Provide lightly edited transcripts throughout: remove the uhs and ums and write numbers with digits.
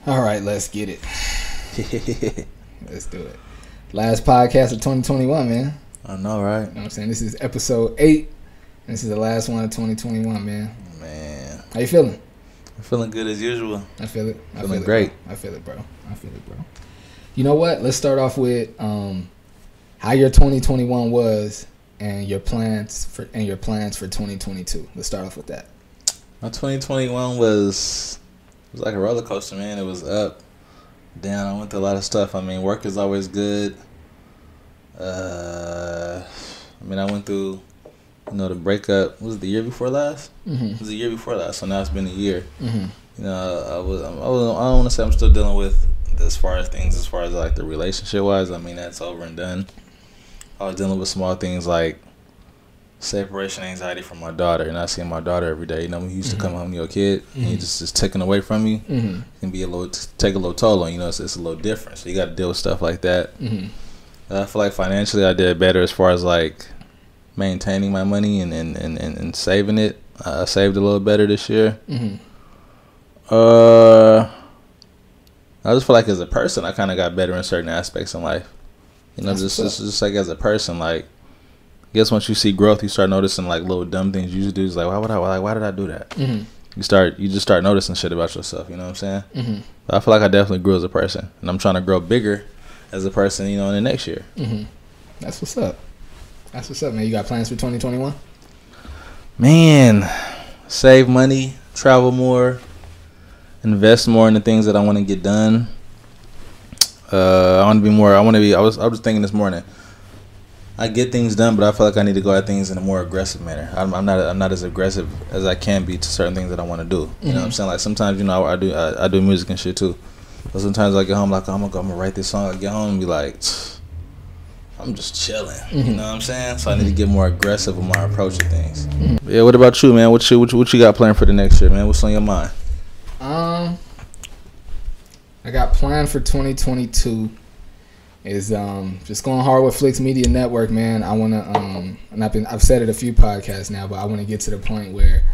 All right, let's get it. Let's do it. Last podcast of 2021, man. I know, right? You know what I'm saying? This is episode 8. And this is the last one of 2021, man. Man. How you feeling? I'm feeling good as usual. I feel it. Feeling great. I feel it, bro. You know what? Let's start off with how your 2021 was and your plans for 2022. Let's start off with that. My 2021 was like a roller coaster, man. It was up, down. I went through a lot of stuff. I mean, work is always good. I went through, the breakup. Was it the year before last? Mm-hmm. It was the year before last, so now it's been a year. Mm-hmm. I don't want to say I'm still dealing with as far as like the relationship wise. I mean, that's over and done. I was dealing with small things like separation anxiety from my daughter, and not seeing my daughter every day. When you used to come home to your kid, and you just taken away from you, it can be take a little toll on you. It's a little different, so you got to deal with stuff like that. I feel like financially I did better as far as like maintaining my money and saving it. I saved a little better this year. I just feel like as a person I kind of got better in certain aspects in life. Just like as a person, like, I guess once you see growth, you start noticing like little dumb things you used to do. It's like, why did I do that? You just start noticing shit about yourself. You know what I'm saying? But I feel like I definitely grew as a person, and I'm trying to grow bigger as a person. In the next year. That's what's up. Man. You got plans for 2021? Man, save money, travel more, invest more in the things that I want to get done. I want to be more. I was thinking this morning. I get things done, but I feel like I need to go at things in a more aggressive manner. I'm not as aggressive as I can be to certain things that I want to do. You know what I'm saying? Like sometimes, I do music and shit too. But sometimes I get home like, I'm gonna write this song. I get home and be like, I'm just chilling. You know what I'm saying? So I need to get more aggressive with my approach to things. Yeah. What about you, man? What you got planned for the next year, man? What's on your mind? I got planned for 2022 is just going hard with Flix Media Network, man. I want to and I've said it a few podcasts now, but I want to get to the point where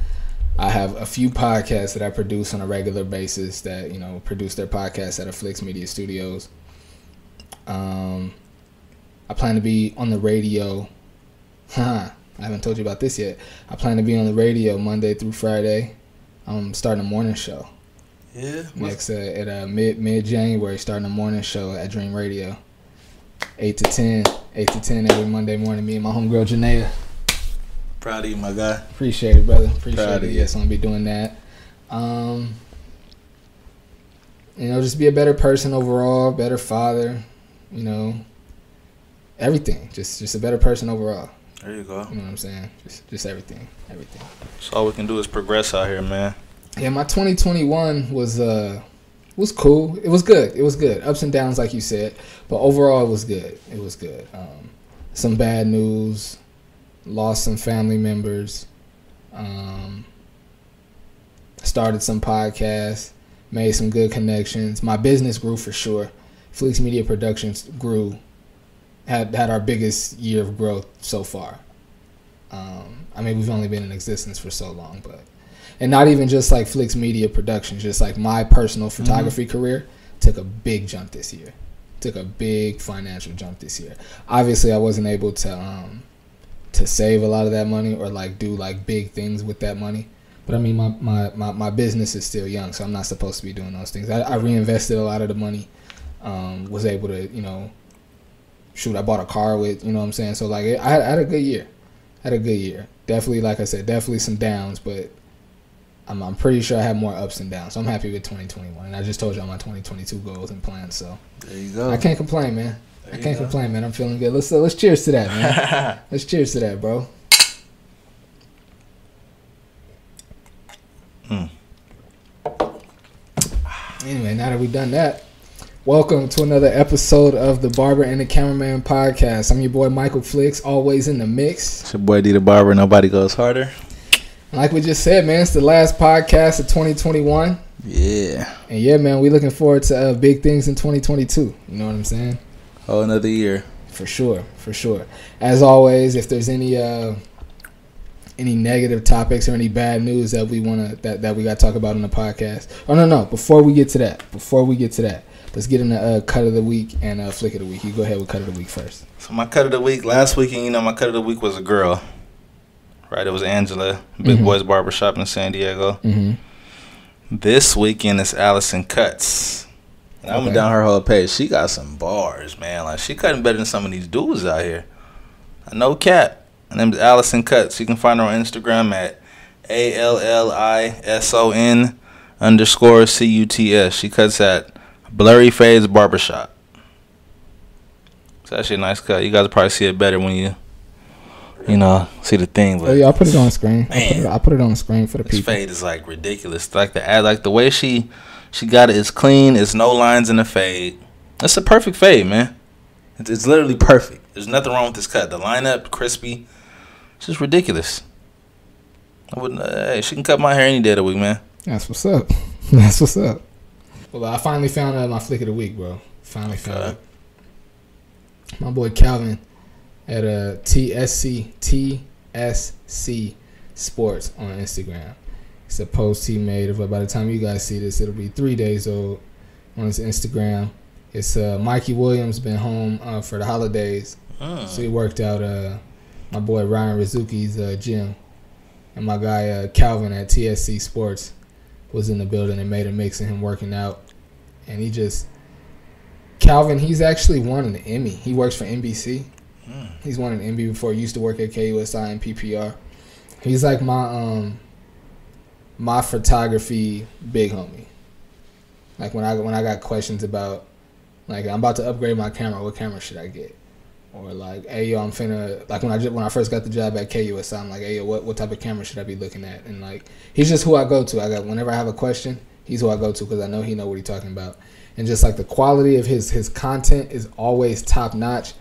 I have a few podcasts that I produce on a regular basis that produce their podcasts at a Flix Media Studios. I plan to be on the radio. I haven't told you about this yet. I plan to be on the radio Monday through Friday. I'm starting a morning show. Yeah. Next at mid-January, starting a morning show at Dream Radio. 8 to 10 every Monday morning. Me and my homegirl Janaea. Proud of you, my guy. Appreciate it, brother. Proud of you. Yes, I'm gonna be doing that. Just be a better person overall, better father. Everything. Just a better person overall. There you go. You know what I'm saying? Just everything. So all we can do is progress out here, man. Yeah, my 2021 was cool. It was good. Ups and downs, like you said, but overall it was good. Some bad news, lost some family members, started some podcasts, made some good connections. My business grew for sure. Flix Media Productions grew, had our biggest year of growth so far. We've only been in existence for so long, and not even just like Flix Media Productions, just like my personal photography career took a big jump this year. Took a big financial jump this year. Obviously, I wasn't able to save a lot of that money or like do like big things with that money. But my business is still young, so I'm not supposed to be doing those things. I reinvested a lot of the money. Was able to, I bought a car with, you know what I'm saying? So like I had a good year. Definitely, like I said, definitely some downs, but I'm pretty sure I have more ups and downs. So I'm happy with 2021. And I just told you all my 2022 goals and plans. So there you go. I can't complain, man. Complain, man. I'm feeling good. Let's cheers to that, man. Let's cheers to that, bro. Anyway, now that we've done that, welcome to another episode of the Barber and the Cameraman podcast. I'm your boy Michael Flix, always in the mix. It's your boy D the Barber. Nobody goes harder. Like we just said, man, it's the last podcast of 2021. Yeah. And yeah, man, we looking forward to big things in 2022. You know what I'm saying? Oh, another year. For sure. As always, if there's any any negative topics or any bad news that we want to that we got to talk about on the podcast? Oh no! Before we get to that, let's get in the cut of the week and flick of the week. You go ahead with cut of the week first. So my cut of the week last weekend, my cut of the week was a girl. Right, it was Angela, Big Boys Barbershop in San Diego. Mm-hmm. This weekend is Allison Cuts. And I went down her whole page. She got some bars, man. Like, she cutting better than some of these dudes out here. No cap. Her name is Allison Cuts. You can find her on Instagram at ALLISON_CUTS. She cuts at Blurry Fades Barbershop. It's actually a nice cut. You guys will probably see it better when you see the thing. But I'll put it on the screen. I'll put it on the screen for the people. This fade is like ridiculous. Like the way she got it is clean. It's no lines in the fade. It's a perfect fade, man. It's literally perfect. There's nothing wrong with this cut. The lineup, crispy. It's just ridiculous. I wouldn't. Hey, she can cut my hair any day of the week, man. That's what's up. Well, I finally found my flick of the week, bro. Finally found it. My boy Calvin at TSC Sports on Instagram. It's a post he made. By the time you guys see this, it'll be 3 days old on his Instagram. It's Mikey Williams been home for the holidays, so he worked out my boy Ryan Rizuki's gym, and my guy Calvin at TSC Sports was in the building and made a mix of him working out, and he's actually won an Emmy. He works for NBC. He's won an Emmy before. He used to work at KUSI and PPR. He's like my photography big homie. Like when I got questions about, like, I'm about to upgrade my camera, what camera should I get? Or like, hey yo, I'm finna, like when I first got the job at KUSI, I'm like, hey yo, what type of camera should I be looking at? And like, he's just who I go to. Whenever I have a question, he's who I go to because I know he know what he's talking about. And just like the quality of his content is always top notch.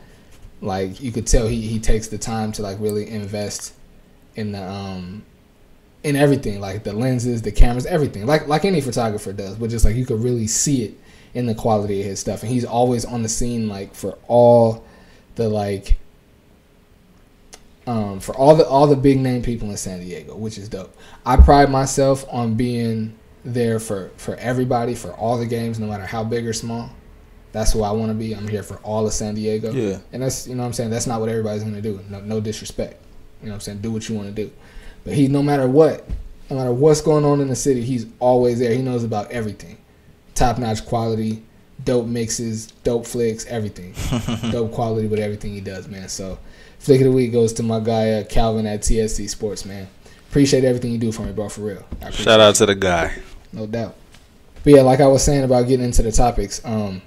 Like you could tell he takes the time to like really invest in the in everything, like the lenses, the cameras, everything, like any photographer does. But just like you could really see it in the quality of his stuff, and he's always on the scene, like for all the all the big name people in San Diego, which is dope. I pride myself on being there for everybody, for all the games, no matter how big or small. That's who I want to be. I'm here for all of San Diego. Yeah. And that's, you know what I'm saying, that's not what everybody's going to do. No disrespect. You know what I'm saying? Do what you want to do. But he, no matter what's going on in the city, he's always there. He knows about everything. Top-notch quality, dope mixes, dope flicks, everything. Dope quality with everything he does, man. So, flick of the week goes to my guy, Calvin at TSC Sports, man. Appreciate everything you do for me, bro, for real. Shout out to the guy. No doubt. But yeah, like I was saying about getting into the topics, go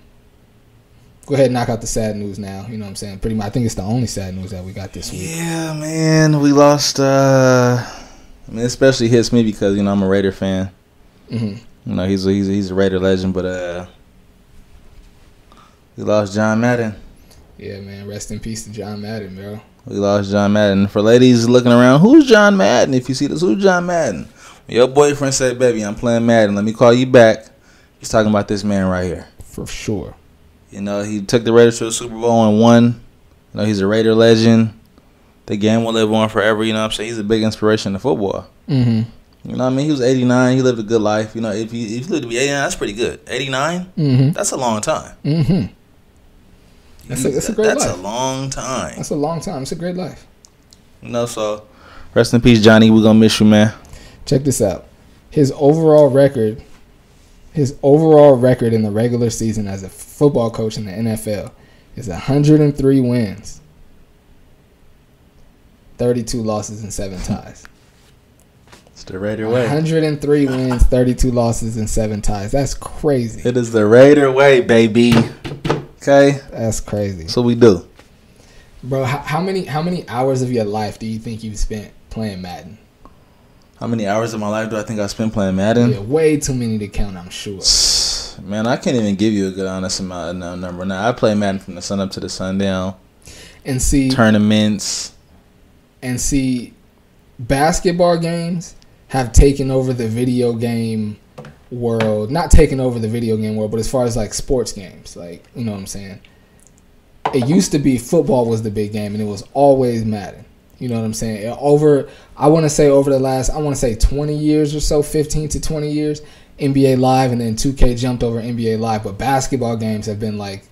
ahead and knock out the sad news now. You know what I'm saying? Pretty much, I think it's the only sad news that we got this week. Yeah, man. We lost. I mean, it especially hits me because, I'm a Raider fan. Mm-hmm. He's a Raider legend, but we lost John Madden. Yeah, man. Rest in peace to John Madden, bro. We lost John Madden. For ladies looking around, who's John Madden? If you see this, who's John Madden? When your boyfriend said, baby, I'm playing Madden, let me call you back. He's talking about this man right here. For sure. He took the Raiders to the Super Bowl and won. He's a Raider legend. The game will live on forever. You know what I'm saying? He's a big inspiration to football. Mm-hmm. You know what I mean? He was 89. He lived a good life. If you lived to be 89, that's pretty good. 89? Mm-hmm. That's a long time. Mm-hmm. That's a great life. That's a long time. That's a long time. It's a great life. So rest in peace, Johnny. We're going to miss you, man. Check this out. His overall record in the regular season as a football coach in the NFL is 103 wins, 32 losses, and 7 ties. It's the Raider way. 103 wins, 32 losses, and 7 ties. That's crazy. It is the Raider way, baby. Okay? That's crazy. That's what we do. Bro, how many hours of your life do you think you've spent playing Madden? How many hours of my life do I think I spent playing Madden? Yeah, way too many to count, I'm sure. Man, I can't even give you a good honest number. Now, I play Madden from the sun up to the sundown. And see tournaments. And see, basketball games have taken over the video game world. Not taken over the video game world, but as far as like sports games, like, you know what I'm saying? It used to be football was the big game, and it was always Madden. You know what I'm saying? I want to say over the last, 20 years or so, 15 to 20 years, NBA Live and then 2K jumped over NBA Live. But basketball games have been like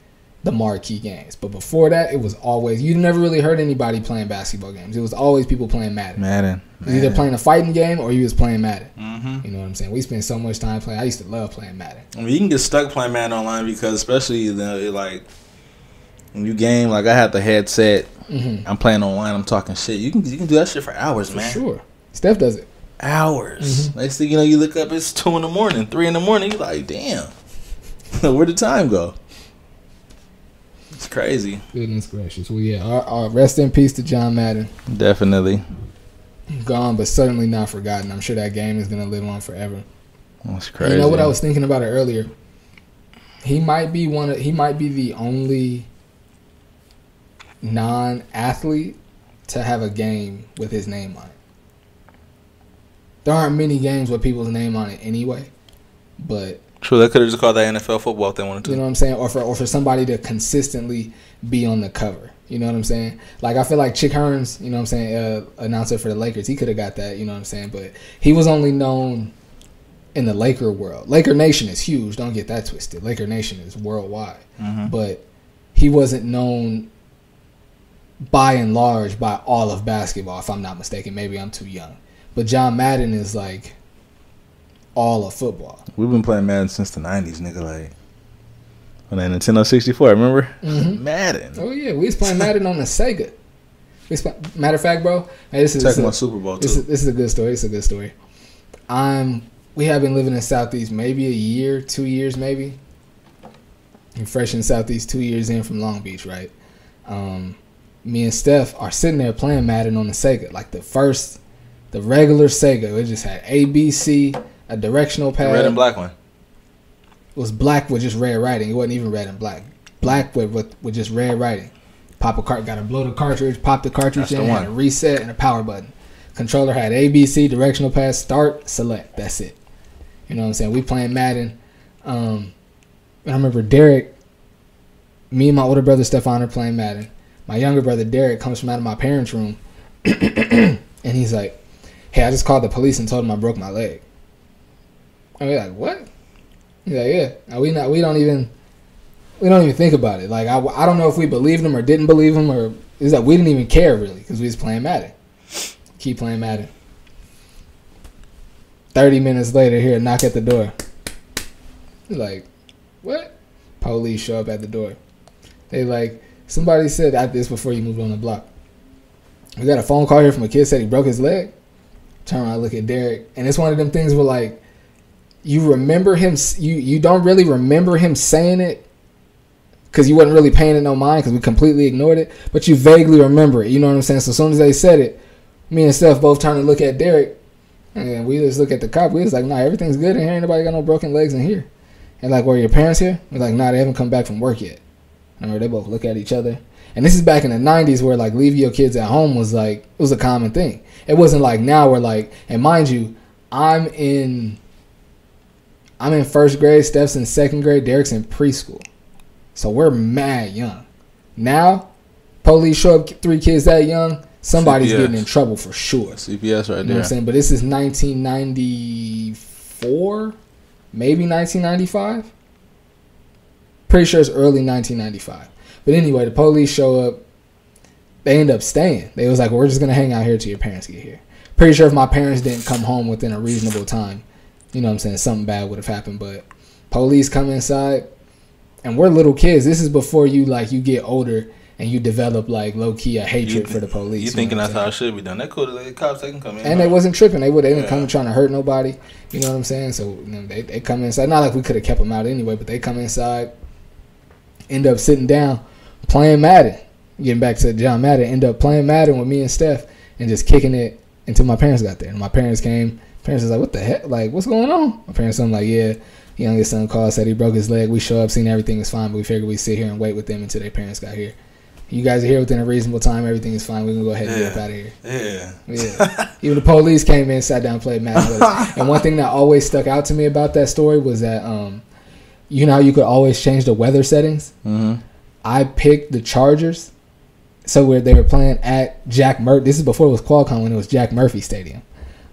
the marquee games. But before that, it was always, you never really heard anybody playing basketball games. It was always people playing Madden. It was either playing a fighting game or you was playing Madden. Mm-hmm. You know what I'm saying? We spent so much time playing. I used to love playing Madden. I mean, you can get stuck playing Madden online because especially like when you game, like I have the headset. Mm-hmm. I'm playing online. I'm talking shit. You can do that shit for hours, man. For sure. Steph does it. Hours. Mm-hmm. Next thing you know, you look up, it's 2 a.m, 3 a.m. You're like, damn, where'd the time go? It's crazy. Goodness gracious. Well, yeah. Our rest in peace to John Madden. Definitely. Gone, but certainly not forgotten. I'm sure that game is gonna live on forever. That's crazy. You know what I was thinking about it earlier? He might be the only non-athlete to have a game with his name on it. There aren't many games with people's name on it anyway, but true, they could have just called that NFL football if they wanted to. You know what I'm saying? Or for somebody to consistently be on the cover. You know what I'm saying? Like, I feel like Chick Hearns, you know what I'm saying, announcer for the Lakers, he could have got that, you know what I'm saying? But he was only known in the Laker world. Laker Nation is huge. Don't get that twisted. Laker Nation is worldwide. Mm-hmm. But he wasn't known by and large by all of basketball, if I'm not mistaken. Maybe I'm too young. But John Madden is like all of football. We've been playing Madden since the 90s, nigga. Like, on that Nintendo 64, remember? Mm-hmm. Madden. Oh, yeah. We was playing Madden on the Sega. Matter of fact, bro. Hey, this is about Super Bowl, too. This is a good story. It's a good story. We have been living in Southeast maybe a year, 2 years maybe. I'm fresh in Southeast, 2 years in from Long Beach, right? Me and Steph are sitting there playing Madden on the Sega. Like the regular Sega. It just had A, B, C, a directional pad. The red and black one. It was black with just red writing. It wasn't even red and black. Black with just red writing. Got to blow the cartridge, pop the cartridge in, had a reset and a power button. Controller had A, B, C, directional pad, start, select. That's it. You know what I'm saying? We playing Madden. And I remember Derek, me and my older brother Stefan are playing Madden. My younger brother Derek comes from out of my parents' room. And he's like, hey, I just called the police and told them I broke my leg. And we're like, what? He's like, yeah. Now, we don't even think about it. Like, I don't know if we believed him or didn't believe him, or it's like we didn't even care really because we was playing Madden. Keep playing Madden. 30 minutes later, here, knock at the door. He's like, what? Police show up at the door. They like, somebody said this before you moved on the block. We got a phone call here from a kid said he broke his leg. Turn around, look at Derek, and it's one of them things where like, you remember him, you don't really remember him saying it because you wasn't really paying it no mind because we completely ignored it, but you vaguely remember it. You know what I'm saying? So as soon as they said it, me and Steph both turned to look at Derek, and we just look at the cop. We was like, nah, everything's good in here. Ain't nobody got no broken legs in here. And like, were your parents here? We're like, nah, they haven't come back from work yet. And they both look at each other. And this is back in the 90s where like leaving your kids at home was like, it was a common thing. It wasn't like now where like, and mind you, I'm in first grade, Steph's in second grade, Derek's in preschool. So we're mad young. Now, police show up 3 kids that young, somebody's getting in trouble for sure. CPS right there. You know what I'm saying? But this is 1994, maybe 1995. Pretty sure it's early 1995. But anyway, the police show up. They end up staying. They was like, well, we're just going to hang out here till your parents get here. Pretty sure if my parents didn't come home within a reasonable time, you know what I'm saying, something bad would have happened. But police come inside, and we're little kids. This is before you get older and you develop like low key a hatred for the police. You thinking that's how it should be done? That cool. The cops, they can come in. And they wasn't tripping. They didn't come trying to hurt nobody. You know what I'm saying? So they come inside. Not like we could have kept them out anyway, but they come inside, end up sitting down, playing Madden. Getting back to John Madden, end up playing Madden with me and Steph and just kicking it until my parents got there. And my parents came. Parents was like, what the heck? Like, what's going on? My parents was like, yeah, youngest son called, said he broke his leg. We show up, seen everything was fine, but we figured we'd sit here and wait with them until their parents got here. You guys are here within a reasonable time. Everything is fine. We're going to go ahead and get up out of here. Yeah. Even the police came in, sat down, and played Madden with us. And one thing that always stuck out to me about that story was that, you know how you could always change the weather settings? Mm-hmm. I picked the Chargers So where they were playing at Jack Murphy. This is before it was Qualcomm, when it was Jack Murphy Stadium.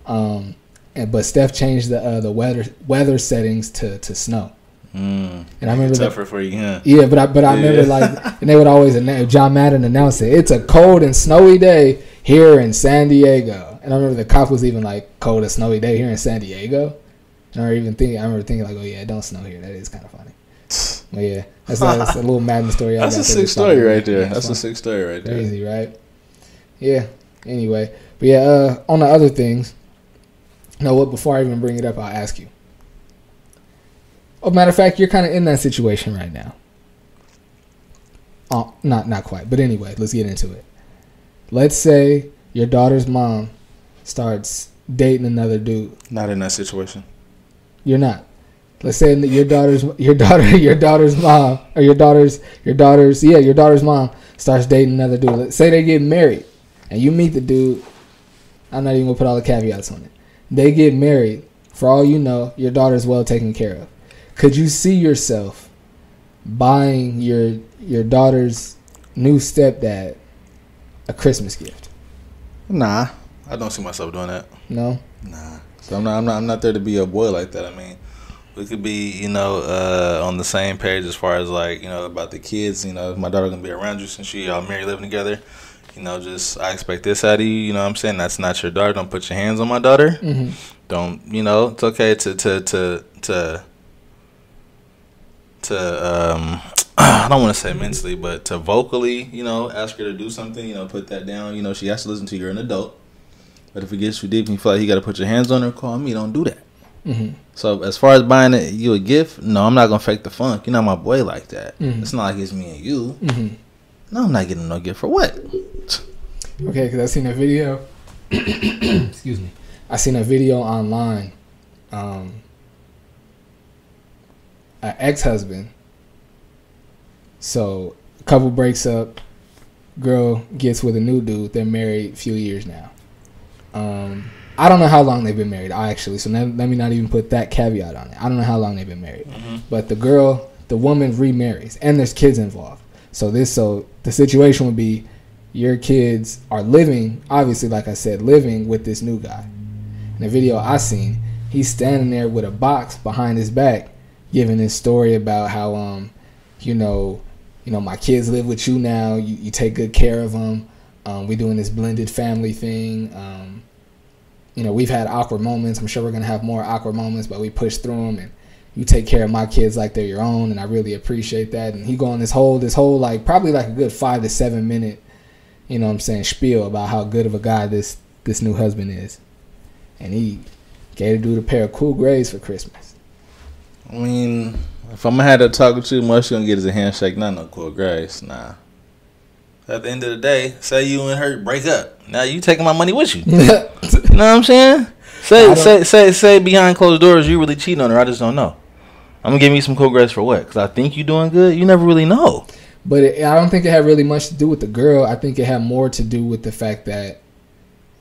But Steph changed the weather settings to snow. And I remember tougher for you, huh? Yeah, but I remember like, and they would always John Madden announce it. It's a cold and snowy day here in San Diego. And I remember the cop was even like, cold and snowy day here in San Diego. And I remember thinking like, oh yeah, it don't snow here. That is kind of funny. But yeah, that's a little Madden story. That's a sick story right there. That's a sick story right there. Crazy, right? Yeah. Anyway, but yeah, on the other things. You know what? Before I even bring it up, I'll ask you. Oh, matter of fact, you're kind of in that situation right now. Oh, not quite, but anyway, let's get into it. Let's say your daughter's mom starts dating another dude. Not in that situation. You're not. Let's say your daughter's mom or your daughter's mom starts dating another dude. Let's say they get married, and you meet the dude. I'm not even gonna put all the caveats on it. They get married. For all you know, your daughter's well taken care of. Could you see yourself buying your daughter's new stepdad a Christmas gift? Nah, I don't see myself doing that. No. Nah. So I'm not there to be a boy like that. I mean, we could be, on the same page as far as like, about the kids. My daughter gonna be around you since y'all married, living together. I expect this out of you. You know what I'm saying? That's not your daughter. Don't put your hands on my daughter. Mm-hmm. Don't, it's okay to I don't want to say mentally, but to vocally, ask her to do something, put that down. She has to listen to you. You're an adult. But if it gets too deep and you feel like you got to put your hands on her, call me. Don't do that. Mm-hmm. So as far as buying you a gift, no, I'm not going to fake the funk. You're not my boy like that. Mm-hmm. It's not like it's me and you. Mm-hmm. No, I'm not getting no gift for what? Okay, because I seen a video. Excuse me. I seen a video online. An ex-husband. So, couple breaks up. Girl gets with a new dude. They're married a few years now. I don't know how long they've been married, actually. So, let me not even put that caveat on it. I don't know how long they've been married. Mm-hmm. But the woman remarries. And there's kids involved. So the situation would be your kids are living, obviously, like I said, living with this new guy. In the video I seen, he's standing there with a box behind his back, giving his story about how, my kids live with you now. You take good care of them. We're doing this blended family thing. We've had awkward moments. I'm sure we're gonna have more awkward moments, but we push through them. And you take care of my kids like they're your own, and I really appreciate that. And he go on this whole like probably like a good 5 to 7 minute, spiel about how good of a guy this new husband is. And he gave the dude a pair of cool grays for Christmas. I mean, if I'm gonna have to talk too much, you're gonna get is a handshake, not no cool grays. Nah. At the end of the day, say you and her break up. Now you taking my money with you. You know what I'm saying? Say behind closed doors you really cheating on her. I just don't know. I'm gonna give you some cool grays for what? Because I think you're doing good. You never really know. But I don't think it had really much to do with the girl. I think it had more to do with the fact that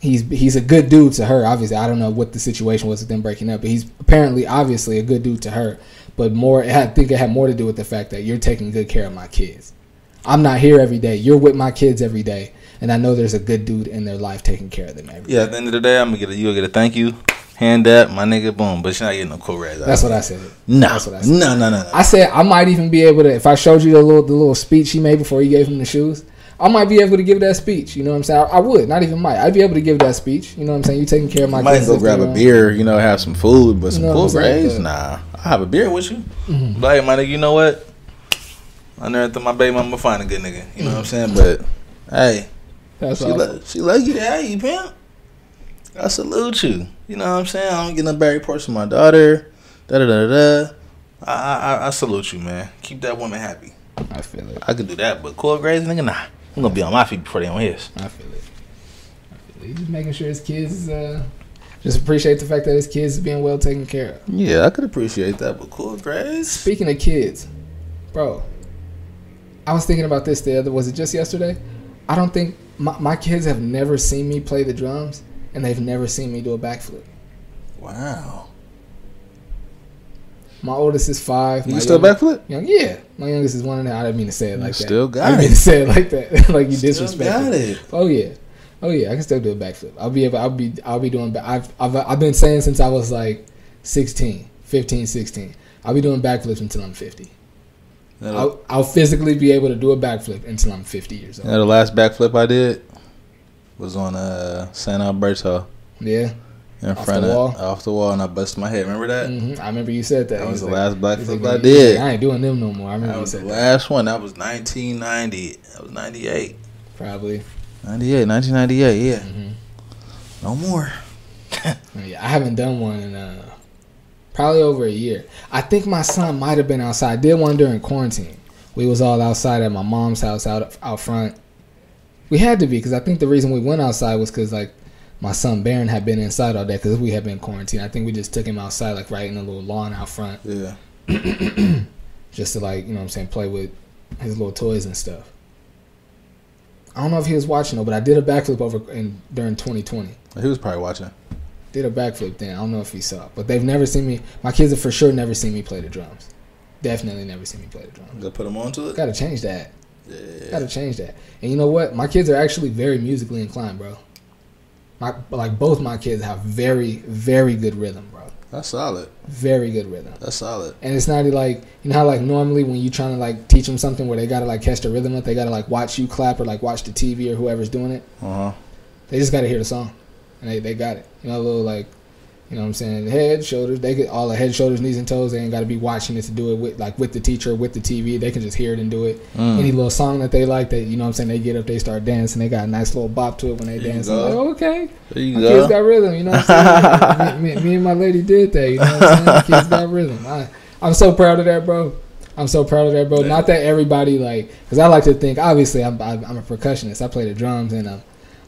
he's a good dude to her. Obviously, I don't know what the situation was with them breaking up, but he's apparently, obviously, a good dude to her. But I think it had more to do with the fact that you're taking good care of my kids. I'm not here every day. You're with my kids every day, and I know there's a good dude in their life taking care of them every day. At the end of the day, you'll get a thank you. Hand that, my nigga, boom. But you're not getting no cool rags. That's what I said. No. That's what I said. No. I said I might even be able to, if I showed you the little speech he made before he gave him the shoes, I might be able to give that speech. You know what I'm saying? I would. Not even might. I'd be able to give that speech. You know what I'm saying? You taking care of my kids. Might go grab a beer, have some food, but some cool rags? Nah. I'll have a beer with you. Mm-hmm. But hey, my nigga, you know what? I never thought my baby mama find a good nigga. You know what I'm saying? But hey, she lucky to have you, pimp. I salute you. You know what I'm saying? I'm getting a berry portion of my daughter. I salute you, man. Keep that woman happy. I feel it. I could do that, but cool grades, nigga, nah. I'm gonna be on my feet before they on his. I feel it. He's just making sure his kids just appreciate the fact that his kids is being well taken care of. Yeah, I could appreciate that, but cool grades. Speaking of kids, bro, I was thinking about this was it just yesterday? I don't think my kids have never seen me play the drums, and they've never seen me do a backflip. Wow. My oldest is 5. You still backflip? Yeah. My youngest is 1 I didn't mean to say it like that. Still got it. I didn't mean to say it like that. Like you disrespect. Got it. Oh yeah. I can still do a backflip. I'll be doing. I've been saying since I was like 15, 16. I'll be doing backflips until I'm 50. I'll physically be able to do a backflip until I'm 50 years old. The last backflip I did was on San Alberto. Yeah. In front off the wall, and I busted my head. Remember that? Mm-hmm. I remember you said that. That was the last backflip I did. I ain't doing them no more. I remember that was the last one. That was 1990. That was 98. Probably. 1998. Yeah. Mm-hmm. No more. Yeah, I haven't done one in probably over a year. I think my son might have been outside. I did one during quarantine. We was all outside at my mom's house out front. We had to be because I think the reason we went outside was because like my son Baron had been inside all day because we had been quarantined. I think we just took him outside like right in the little lawn out front. Yeah. Just to like, you know what I'm saying, play with his little toys and stuff. I don't know if he was watching though, but I did a backflip during 2020. He was probably watching. Did a backflip then. I don't know if he saw it. But they've never seen me. My kids have for sure never seen me play the drums. Definitely never seen me play the drums. Gotta put them onto it? Gotta change that. Yeah. Gotta change that. And you know what? My kids are actually very musically inclined, bro. Both my kids have very, very good rhythm, bro. That's solid. Very good rhythm. That's solid. And it's not like, you know how like normally when you trying to like teach them something where they gotta like catch the rhythm up, they gotta like watch you clap or like watch the TV or whoever's doing it. They just gotta hear the song, and they got it. You know, a little like, you know what I'm saying, head, shoulders. They get all the head, shoulders, knees, and toes. They ain't gotta be watching it to do it with the teacher, with the TV. They can just hear it and do it. Any little song that they like, that you know what I'm saying, they get up, they start dancing. They got a nice little bop to it when they dance. Like, oh, okay, there you my go. kids got rhythm. You know what I'm saying? me and my lady did that. You know what I'm saying? My kids got rhythm. I'm so proud of that, bro. I'm so proud of that, bro. Yeah. Not that everybody like, because I like to think. Obviously, I'm a percussionist. I play the drums, and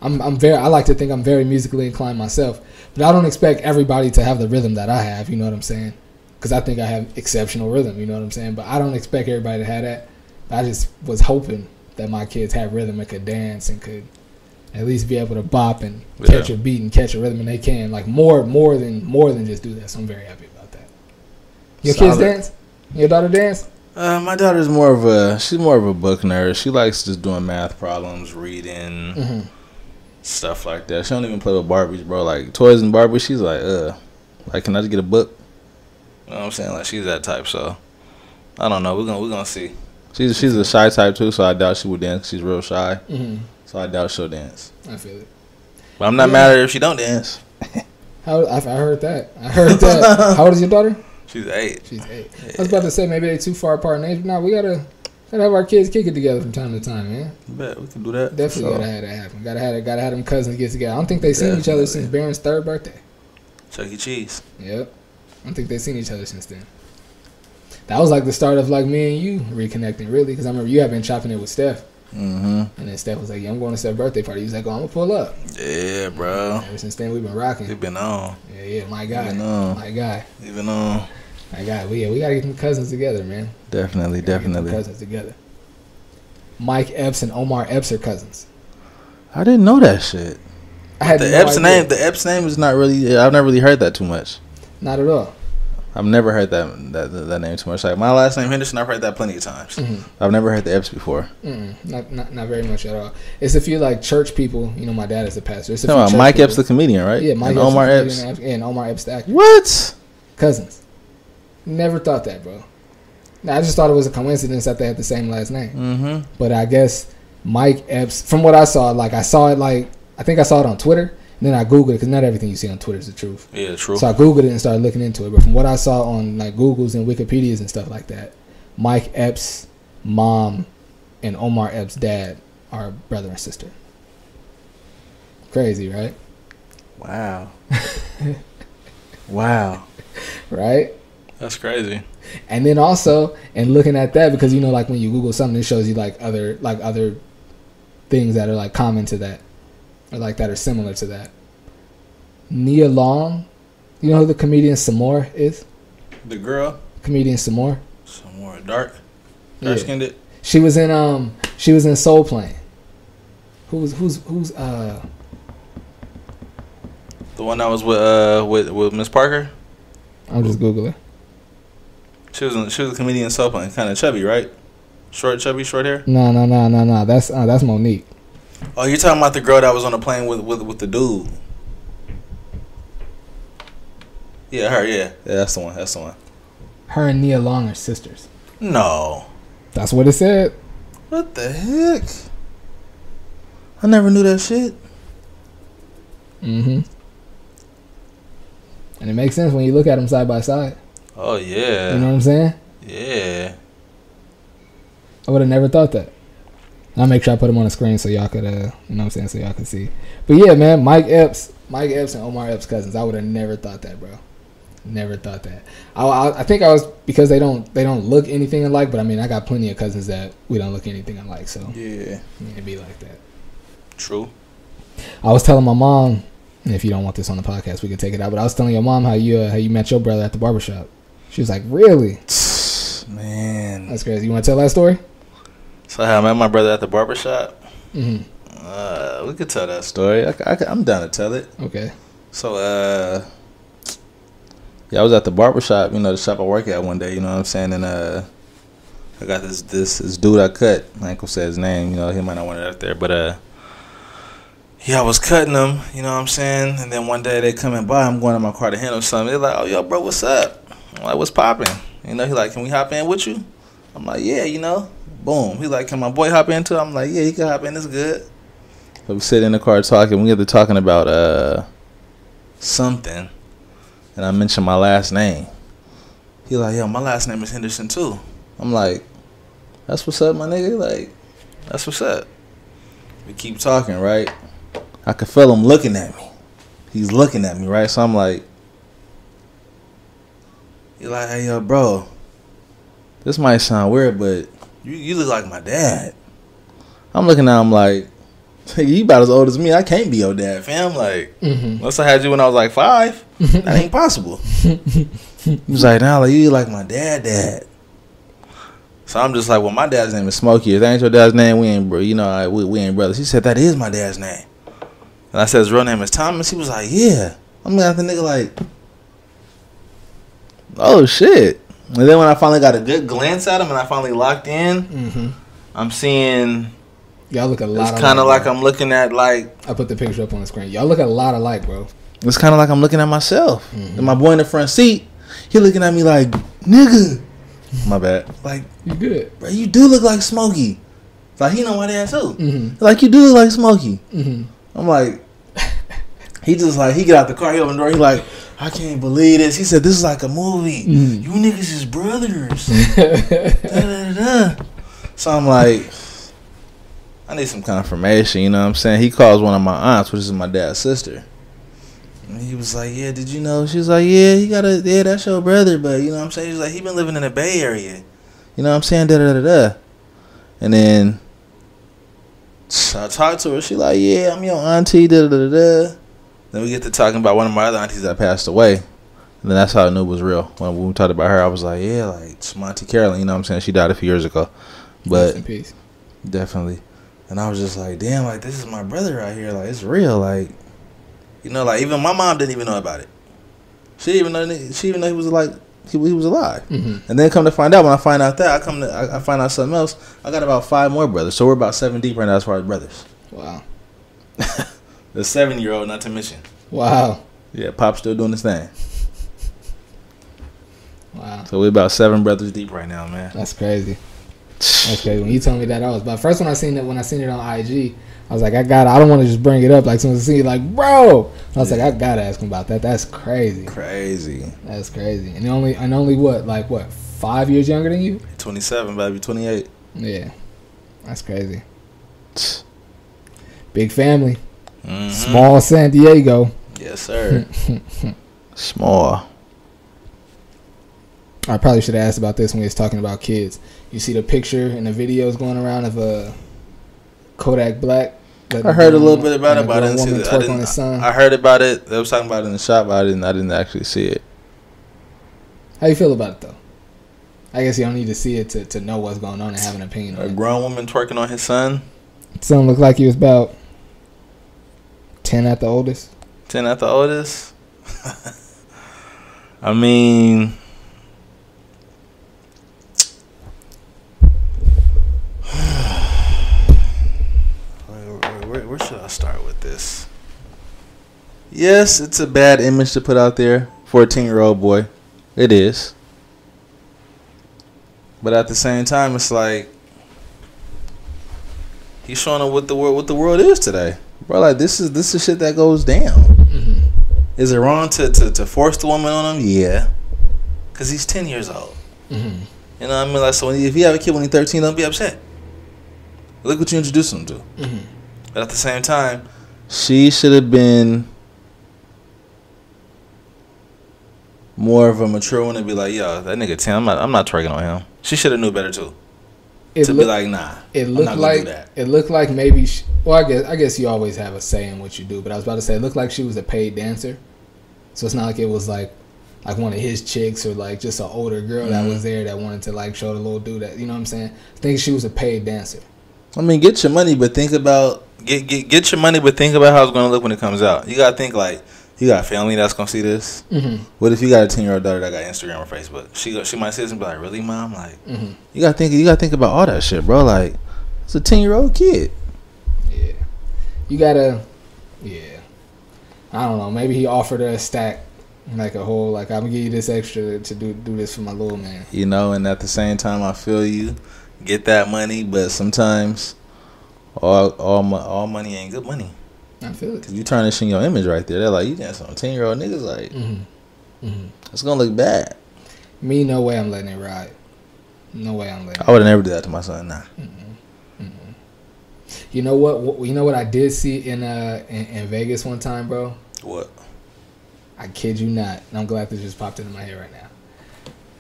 I like to think I'm very musically inclined myself. But I don't expect everybody to have the rhythm that I have. You know what I'm saying? Because I think I have exceptional rhythm. You know what I'm saying? But I don't expect everybody to have that. I just was hoping that my kids have rhythm and could dance and could at least be able to bop and catch a beat and catch a rhythm, and they can like more than just do that. So I'm very happy about that. Your kids dance? Your daughter dance? My daughter's more of a book nerd. She likes just doing math problems, reading, stuff like that. She don't even play with Barbies, bro. Like toys and Barbies, she's like, can I just get a book? You know what I'm saying? Like she's that type. So I don't know. We're gonna see. She's a shy type too, so I doubt she would dance. She's real shy, so I doubt she'll dance. I feel it. But I'm not mad at her if she don't dance. I heard that. How old is your daughter? She's 8. She's 8. Yeah. I was about to say maybe they're too far apart in age. But no, we gotta have our kids kick it together from time to time, man. I bet we can do that. Definitely gotta have that happen. Gotta have them cousins get together. I don't think they've seen each other since Baron's 3rd birthday. Chuck E. Cheese. Yep. I don't think they've seen each other since then. That was like the start of like me and you reconnecting, really, because I remember you had been chopping it with Steph. And then Steph was like, yeah, I'm going to Steph's birthday party. He was like, oh, I'm going to pull up. Yeah, bro. Ever since then, we've been rocking. We've been on. Yeah, my guy. My guy. We've been on. My guy. We got to get them cousins together, man. Definitely. Get them cousins together. Mike Epps and Omar Epps are cousins. I didn't know that shit. I had the Epps name. The Epps name is not really. I've never really heard that too much. Not at all. I've never heard that name too much. Like my last name Henderson, I've heard that plenty of times. I've never heard the Epps before. Not very much at all. It's a few like church people. You know, my dad is a pastor. It's a few about Mike people. Epps, the comedian, right? Yeah, Mike and Epps, Omar Epps. And Omar Epps, the actor. What? Cousins. Never thought that, bro. I just thought it was a coincidence that they had the same last name. But I guess Mike Epps, from what I saw, like I think I saw it on Twitter. And then I Googled it because not everything you see on Twitter is the truth. Yeah, true. So I Googled it and started looking into it. But from what I saw on like Googles and Wikipedias and stuff like that, Mike Epps' mom and Omar Epps' dad are brother and sister. Crazy, right? Wow. Wow. Right? That's crazy. And then also, and looking at that, because you know, like when you Google something, it shows you like other things that are like common to that. Or like that are similar to that. Nia Long, you know who the comedian Samore is? The girl? Comedian Samore. Samore, dark skinned it. She was in Soul Plane. Who's the one that was with Miss Parker? I'm just Googling. She was a comedian soap and kind of chubby, right? Short, chubby, short hair. No. That's Monique. Oh, you're talking about the girl that was on the plane with the dude. Yeah, her. Yeah, that's the one. That's the one. Her and Nia Long are sisters. No. That's what it said. What the heck? I never knew that shit. Mm-hmm. And it makes sense when you look at them side by side. Oh, yeah. You know what I'm saying? Yeah. I would have never thought that. I'll make sure I put them on the screen so y'all could, you know what I'm saying, so y'all could see. But yeah, man, Mike Epps and Omar Epps cousins. I would have never thought that, bro. Never thought that. I think I was, because they don't look anything alike. But I mean, I got plenty of cousins that we don't look anything alike. So yeah, it'd be like that. True. I was telling my mom, and if you don't want this on the podcast, we can take it out. But I was telling your mom how you met your brother at the barbershop. She was like, "Really? Man, that's crazy. You want to tell that story?" So how I met my brother at the barbershop? Mm-hmm. We could tell that story. I'm down to tell it. Okay. So yeah, I was at the barbershop, you know, the shop I work at one day, you know what I'm saying, and I got this dude I cut. I ain't gonna say his name, you know, he might not want it out there, but yeah, I was cutting him, you know what I'm saying, and then one day they coming by, I'm going to my car to handle something. They're like, "Oh, yo, bro, what's up?" I'm like, "What's popping?" You know, he like, "Can we hop in with you?" I'm like, "Yeah, you know." Boom. He like, "Can my boy hop in too?" I'm like, "Yeah, he can hop in. It's good." So we sit in the car talking. We get to talking about something, and I mentioned my last name. He like, "Yo, my last name is Henderson too." I'm like, "That's what's up, my nigga." He like, "That's what's up." We keep talking, right? I could feel him looking at me. He's looking at me, right? So I'm like, he like, "Hey, yo, bro, this might sound weird, but you look like my dad." I'm looking at him like, "Hey, you about as old as me. I can't be your dad, fam. Like, unless I had you when I was like 5, that ain't possible." He was like, "Nah, like, you like my dad. So I'm just like, "Well, my dad's name is Smokey. If that ain't your dad's name, we ain't, bro. You know, we ain't brothers." He said, "That is my dad's name." And I said, "His real name is Thomas." He was like, "Yeah." I'm looking at the nigga like, oh shit. And then when I finally got a good glance at him and I finally locked in, I'm seeing. Y'all look a lot. It's kind of like I'm looking at like. I put the picture up on the screen. Y'all look a lot alike, bro. It's kind of like I'm looking at myself. And my boy in the front seat, he looking at me like, "Nigga." My bad. Like, you good, bro, you do look like Smokey. Like, he know my dad too. Like, you do look like Smokey. I'm like, he just like, he get out the car, he open the door, he like, "I can't believe this." He said, "This is like a movie. You niggas is brothers." So I'm like, I need some confirmation, you know what I'm saying? He calls one of my aunts, which is my dad's sister. And he was like, "Yeah, did you know?" She was like, "Yeah, that's your brother, but you know what I'm saying?" He's like, "He been living in the Bay Area." You know what I'm saying? And then I talked to her, she like, "Yeah, I'm your auntie, Then we get to talking about one of my other aunties that passed away. And then that's how I knew it was real. When we talked about her, I was like, yeah, like, it's my Auntie Carolyn, you know what I'm saying? She died a few years ago. But rest in peace. Definitely. And I was just like, damn, like, this is my brother right here. Like, it's real. Like, you know, like, even my mom didn't even know about it. She didn't even know he was like, he was alive. And then come to find out, when I find out that, I find out something else. I got about 5 more brothers. So we're about 7 deep right now as far as brothers. Wow. The 7-year-old, not to mention. Wow. Yeah, Pop's still doing his thing. Wow. So we're about 7 brothers deep right now, man. That's crazy. That's crazy. When you told me that, but first when I seen it on IG, I was like, I don't want to just bring it up. Like, soon as I see it, like, bro, I was like, I gotta ask him about that. That's crazy. That's crazy. And only what 5 years younger than you? 27, baby, 28. Yeah, that's crazy. Big family. Small San Diego. Yes, sir. Small. I probably should have asked about this when we was talking about kids. You see the picture and the videos going around of Kodak Black? I heard a little bit about it, but I didn't see it. I heard about it. They was talking about it in the shop, but I didn't actually see it. How you feel about it, though? I guess you don't need to see it to know what's going on and have an opinion on it. A grown woman twerking on his son? Son looked like he was about 10 at the oldest. 10 at the oldest? I mean, I'll start with this. Yes, it's a bad image to put out there for a 10-year-old boy. It is. But at the same time, it's like he's showing them what the world is today, bro. Like this is shit that goes down. Mm-hmm. Is it wrong to force the woman on him? Yeah, because he's 10 years old. Mm-hmm. You know what I mean? Like, so if you have a kid when he's 13, don't be upset. Look what you introduced him to. Mm-hmm. But at the same time, she should have been more of a mature one and be like, yo, that nigga 10, I'm not twerking on him. She should have knew better too. Be like, nah. It looked like do that. It looked like maybe. I guess you always have a say in what you do. But I was about to say, it looked like she was a paid dancer. So it's not like it was like one of his chicks or like just an older girl that was there that wanted to like show the little dude that, you know what I'm saying. I think she was a paid dancer. I mean, get your money, but think about get your money, but think about how it's going to look when it comes out. You gotta think like. You got family that's gonna see this. Mm-hmm. What if you got a 10-year-old daughter that got Instagram or Facebook? She might see this and be like, "Really, mom?" Like, mm-hmm. You gotta think about all that shit, bro. Like, it's a 10-year-old kid. Yeah, you gotta. Yeah, I don't know. Maybe he offered her a stack, like a whole, like I'm gonna give you this extra to do this for my little man. You know, and at the same time, I feel you. Get that money, but sometimes all money ain't good money. I feel it. Cause you tarnishing your image right there. They're like, you dancing on 10-year-old niggas. Like, It's gonna look bad. Me, no way I'm letting it ride. No way I'm letting. I would have never do that to my son. Nah. You know what? You know what I did see in Vegas one time, bro. What? I kid you not. And I'm glad this just popped into my head right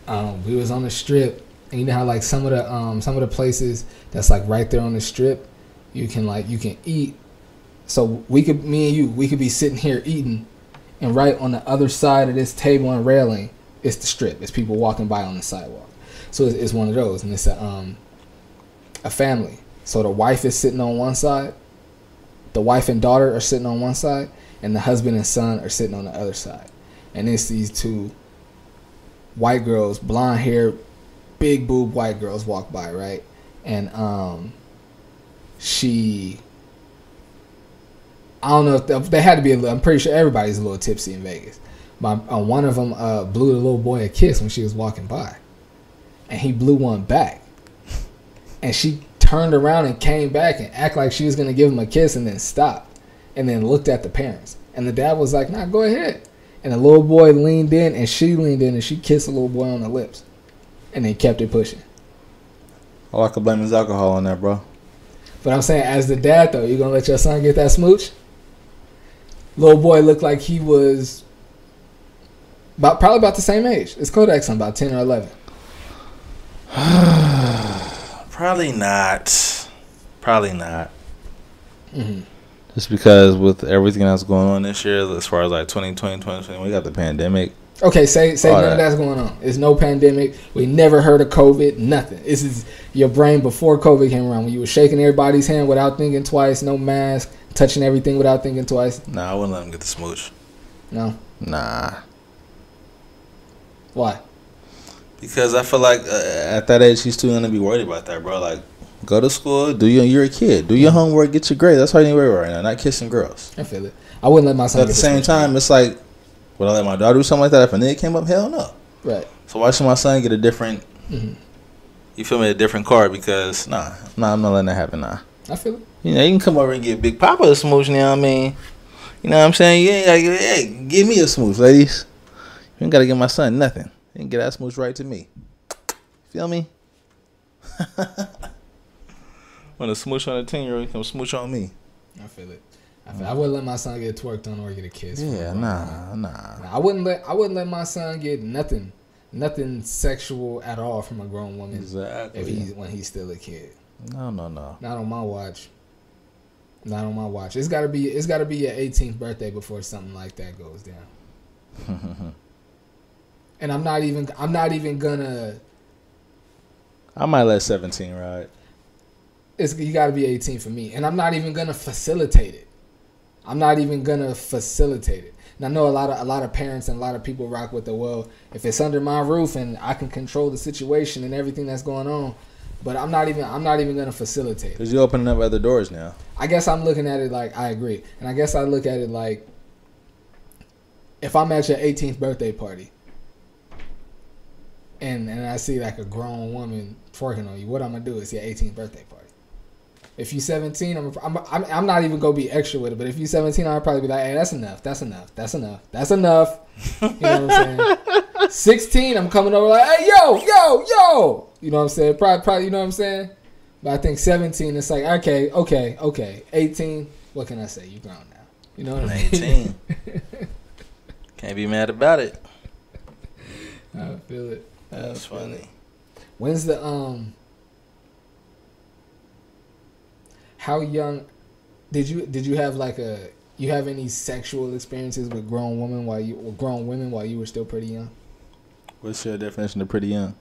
now. We was on the strip, and you know how like some of the places that's like right there on the strip, you can eat. So me and you, we could be sitting here eating, and right on the other side of this table and railing, it's the strip. It's people walking by on the sidewalk. So it's one of those, and it's a family. So the wife is sitting on one side, the wife and daughter are sitting on one side, and the husband and son are sitting on the other side. And it's these two white girls, blonde hair, big boob white girls walk by, right? And I don't know if they had to be I'm pretty sure everybody's a little tipsy in Vegas. But one of them blew the little boy a kiss when she was walking by. And he blew one back. And she turned around and came back and acted like she was going to give him a kiss and then stopped. And then looked at the parents. And the dad was like, nah, go ahead. And the little boy leaned in and she leaned in and she kissed the little boy on the lips. And they kept it pushing. All I could blame is alcohol on that, bro. But I'm saying, as the dad, though, you going to let your son get that smooch? Little boy looked like he was probably about the same age. It's Kodak son, about 10 or 11. Probably not. Mm-hmm. Just because with everything that's going on this year, as far as like 2020, 2021, we got the pandemic. Okay, say none of that's going on. There's no pandemic. We never heard of COVID. Nothing. This is your brain before COVID came around, when you were shaking everybody's hand without thinking twice, no mask, touching everything without thinking twice. Nah, I wouldn't let him get the smooch. No? Nah. Why? Because I feel like at that age, he's too young to be worried about that, bro. Like, go to school, you're a kid. Do your homework, get your grades. That's all you need to worry about right now, not kissing girls. I feel it. I wouldn't let my son. But at the same time, it's like, would I let my daughter do something like that if a nigga came up? Hell no. Right. So why should my son get a different, you feel me, a different card? Because, nah, I'm not letting that happen, nah. I feel it. You know, you can come over and get Big Papa a smooch, you know what I mean? You know what I'm saying? You ain't gotta hey, give me a smooch, ladies. You ain't gotta give my son nothing. You can get that smooch right to me. Feel me? When a smooch on a 10-year-old, you come smooch on me. I feel it. I wouldn't let my son get twerked on or get a kiss. Yeah, nah. I wouldn't let my son get nothing sexual at all from a grown woman. Exactly. When he's still a kid. No. Not on my watch. It's gotta be your 18th birthday before something like that goes down. And I'm not even gonna. I might let 17 ride. You gotta be 18 for me, and I'm not even gonna facilitate it. And I know a lot of parents and a lot of people rock with the, well, if it's under my roof and I can control the situation and everything that's going on, But I'm not even gonna facilitate it. Because you're opening up other doors now. I guess I'm looking at it like, I agree. And I guess I look at it like, if I'm at your 18th birthday party and I see like a grown woman twerking on you, what I'm gonna do is your 18th birthday party. If you 17, I'm not even gonna be extra with it. But if you 17, I'll probably be like, hey, that's enough. You know what I'm saying? 16, I'm coming over like, hey, yo. You know what I'm saying? Probably, you know what I'm saying? But I think 17, it's like, okay. 18, what can I say? You grown now. You know what I mean? 18. Can't be mad about it. I feel it. That's funny. When's the how young did you have like you have any sexual experiences with grown women while you were still pretty young? What's your definition of pretty young?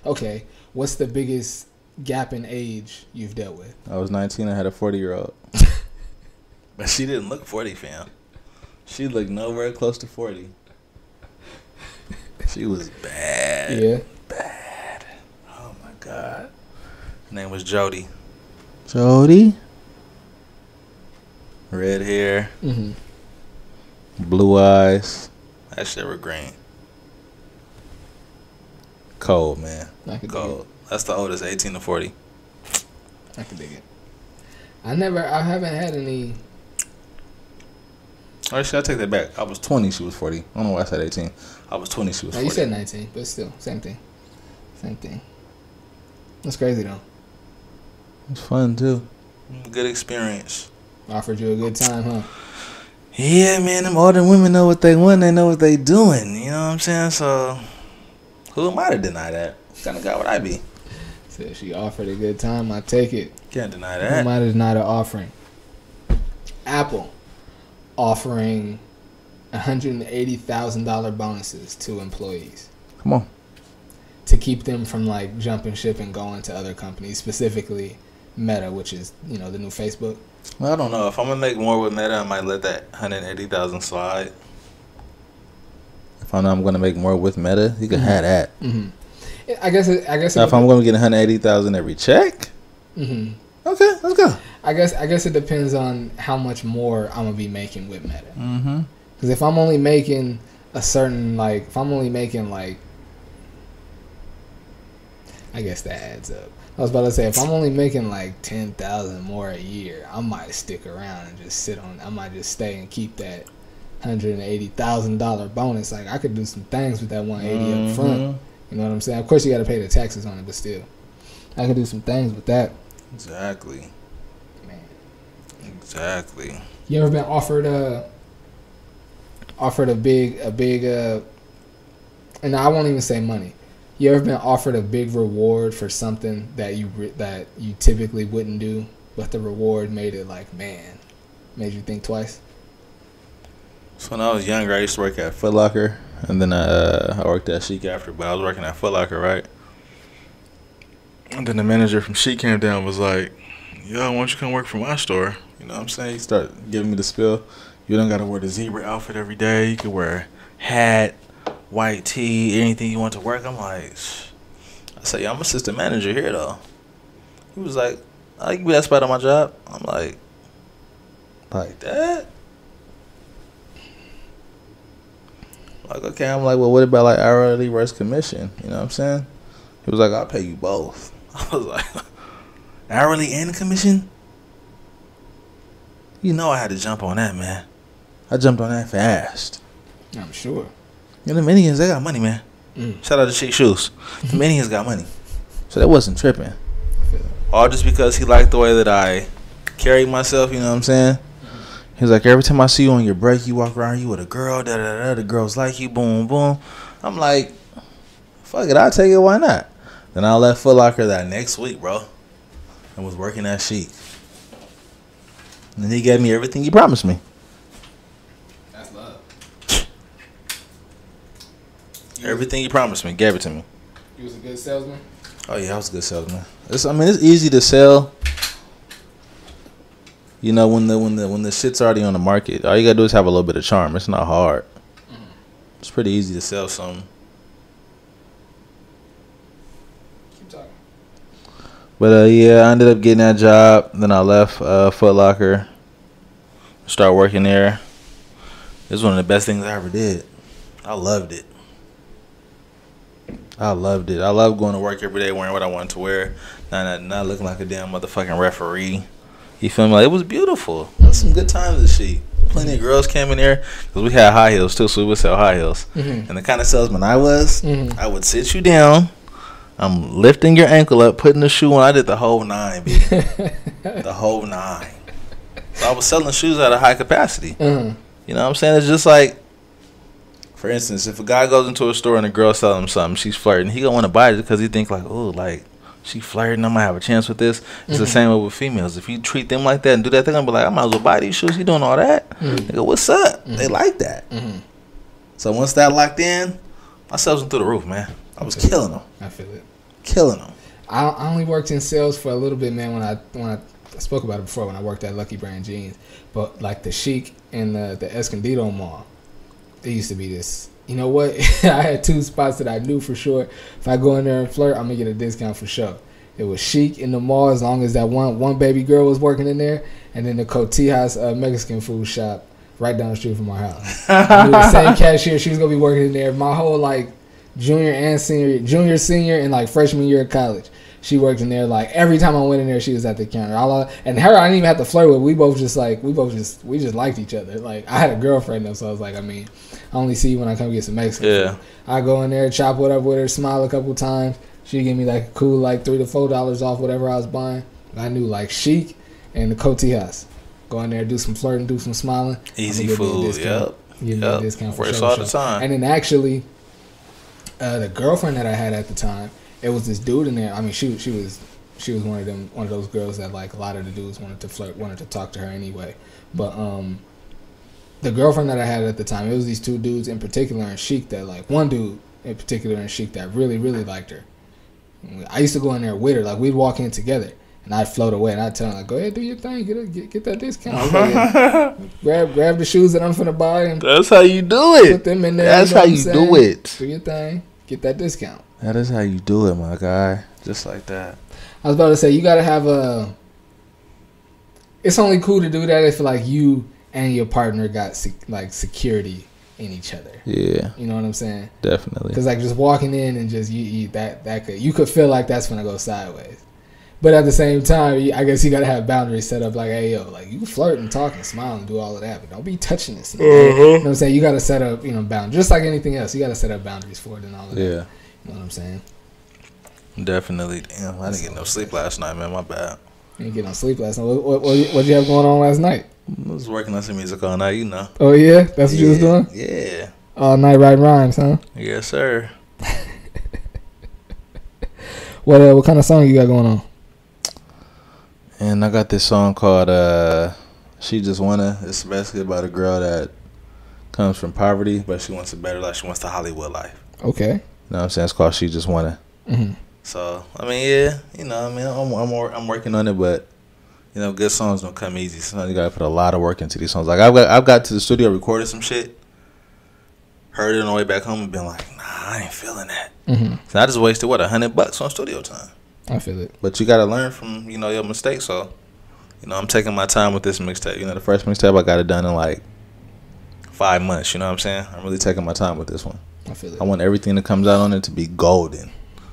Okay, what's the biggest gap in age you've dealt with? I was 19. I had a 40-year-old. But she didn't look 40, fam. She looked nowhere close to 40. She was bad. Yeah. Bad. Oh, my God. Her name was Jody. Jody? Red hair. Mm-hmm. Blue eyes. That shit were green. Cold, man. Cold. That's the oldest, 18 to 40. I can dig it. I haven't had any. Actually, I take that back. I was 20, she was 40. I don't know why I said 18. I was 20, she was 40. You said 19, but still, same thing. That's crazy, though. It's fun, too. Good experience. Offered you a good time, huh? Yeah, man, them older women know what they want. They know what they doing. You know what I'm saying? So, who am I to deny that? What kind of guy would I be? Said she offered a good time. I take it. Can't deny that. Who am I to deny the offering? Apple offering $180,000 bonuses to employees. Come on. To keep them from like jumping ship and going to other companies, specifically Meta, which is, the new Facebook. Well, I don't know. If I'm gonna make more with Meta, I might let that 180,000 slide. If I know I'm gonna make more with Meta, you can have that. Mm-hmm. I guess. Now, if I'm gonna get 180,000 every check, mm-hmm. Okay, let's go. I guess it depends on how much more I'm gonna be making with Meta. Mm-hmm. Because if I'm only making I guess that adds up. I was about to say, if I'm only making like 10,000 more a year, I might stick around and just I might just stay and keep that $180,000 bonus. Like, I could do some things with that 180 up front. You know what I'm saying? Of course, you got to pay the taxes on it, but still, I could do some things with that. Exactly. Man. Exactly. You ever been offered a big, and I won't even say money. You ever been offered a big reward for something that you typically wouldn't do, but the reward made you think twice? So when I was younger, I used to work at Foot Locker, and then I worked at Chic after. But I was working at Foot Locker, right? And then the manager from Chic came down and was like, "Yo, why don't you come work for my store?" You know what I'm saying? He started giving me the spiel. You don't gotta wear the zebra outfit every day. You can wear hat, white tee, anything you want to work. I'm like, I say, I'm assistant manager here though. He was like, I can be that spot on my job. I'm like that? Like, okay, I'm like, well, what about like hourly versus commission? You know what I'm saying? He was like, I'll pay you both. I was like, hourly and commission? You know I had to jump on that, man. I jumped on that fast. I'm sure. You know, the Indians, they got money, man. Shout out to Chic Shoes. The Indians got money. So that wasn't tripping. All just because he liked the way that I carried myself, you know what I'm saying? He was like, every time I see you on your break, you walk around, you with a girl, da-da-da, the girls like you, boom, boom. I'm like, fuck it, I'll take it, why not? Then I left Foot Locker that next week, bro, and was working at Chic. And then he gave me everything he promised me. That's love. Everything he promised me, gave it to me. You was a good salesman? Oh, yeah, I was a good salesman. It's easy to sell. You know, when the shit's already on the market, all you gotta do is have a little bit of charm. It's not hard. It's pretty easy to sell something. talking. But yeah, I ended up getting that job. Then I left Foot Locker. Start working there. It was one of the best things I ever did. I loved it. I loved it. I love going to work every day wearing what I wanted to wear. Not looking like a damn motherfucking referee. You feel me? Like, it was beautiful. It was some good times and shit. Plenty of girls came in there. Because we had high heels too, so we would sell high heels. And the kind of salesman I was, I would sit you down. I'm lifting your ankle up, putting the shoe on. I did the whole 9, B. The whole 9. So I was selling shoes at a high capacity. You know what I'm saying? It's just like, for instance, if a guy goes into a store and a girl selling him something, she's flirting, he gonna want to buy it because he think like, oh, like, she flirting, I might have a chance with this. It's the same way with females. If you treat them like that and do that, they're gonna be like, I might as well buy these shoes. You doing all that? They go, what's up? They like that. So once that locked in, my sales went through the roof, man. I was killing them. I feel it. Killing them. I only worked in sales for a little bit, man. When I spoke about it before, when I worked at Lucky Brand Jeans, but like the Chic and the Escondido Mall, it used to be this. You know what? I had 2 spots that I knew for sure. If I go in there and flirt, I'm gonna get a discount for sure. It was Chic in the mall, as long as that one baby girl was working in there, and then the Cotijas Mexican food shop right down the street from our house. I knew the same cashier. She was gonna be working in there my whole like junior, senior, and like freshman year of college. She worked in there. Like every time I went in there, she was at the counter. And her, I didn't even have to flirt with. We just liked each other. Like I had a girlfriend though, so I was like, I mean, I only see you when I come get some Mexican food. I go in there, chop it up with her, smile a couple times. She'd give me like a cool like $3 to $4 off whatever I was buying. I knew like Chic and the Cotijas. Go in there, do some flirting, do some smiling. Easy food. Yep. Give me a discount for works all the time. And then actually, the girlfriend that I had at the time, it was this dude in there. I mean, she was one of those girls that like a lot of the dudes wanted to flirt, wanted to talk to her anyway. But the girlfriend that I had at the time, it was these 2 dudes in particular in Chic that like one dude in particular in Chic that really liked her. I used to go in there with her, like we'd walk in together, and I'd float away, and I'd tell her like, go ahead, do your thing, get that discount. grab the shoes that I'm finna buy, and that's how you do it. Put them in there. That's how you do it. Do your thing, get that discount. That is how you do it, my guy. Just like that. I was about to say, you gotta have it's only cool to do that if like you and your partner got like security in each other. Yeah. You know what I'm saying? Definitely. Because like just walking in and just you could feel like that's gonna go sideways. But at the same time, I guess you gotta have boundaries set up. Like, hey, yo, like you flirt and talk and smile and do all of that, but don't be touching this. You know what I'm saying? You gotta set up, boundaries. Just like anything else, you gotta set up boundaries for it and all of that. Yeah. You know what I'm saying? Definitely. Damn, I didn't get no sleep last night, man. My bad. You didn't get no sleep last night. What you have going on last night? I was working on some music all night, you know. Oh yeah, that's what you was doing. Yeah. All night writing rhymes, huh? Yes, sir. What kind of song you got going on? And I got this song called She Just Wanna. It's basically about a girl that comes from poverty, but she wants a better life. She wants the Hollywood life. Okay. You know what I'm saying? It's called She Just Wanna. Mm-hmm. So, I mean, yeah, I'm working on it, but, good songs don't come easy. Sometimes you gotta put a lot of work into these songs. Like, I've got to the studio, recorded some shit, heard it on the way back home, and been like, nah, I ain't feeling that. Mm-hmm. So I just wasted, $100 on studio time. I feel it. But you gotta learn from, your mistakes. So, I'm taking my time with this mixtape. The first mixtape I got it done in like 5 months. You know what I'm saying? I'm really taking my time with this one. I feel it. I want everything that comes out on it to be golden.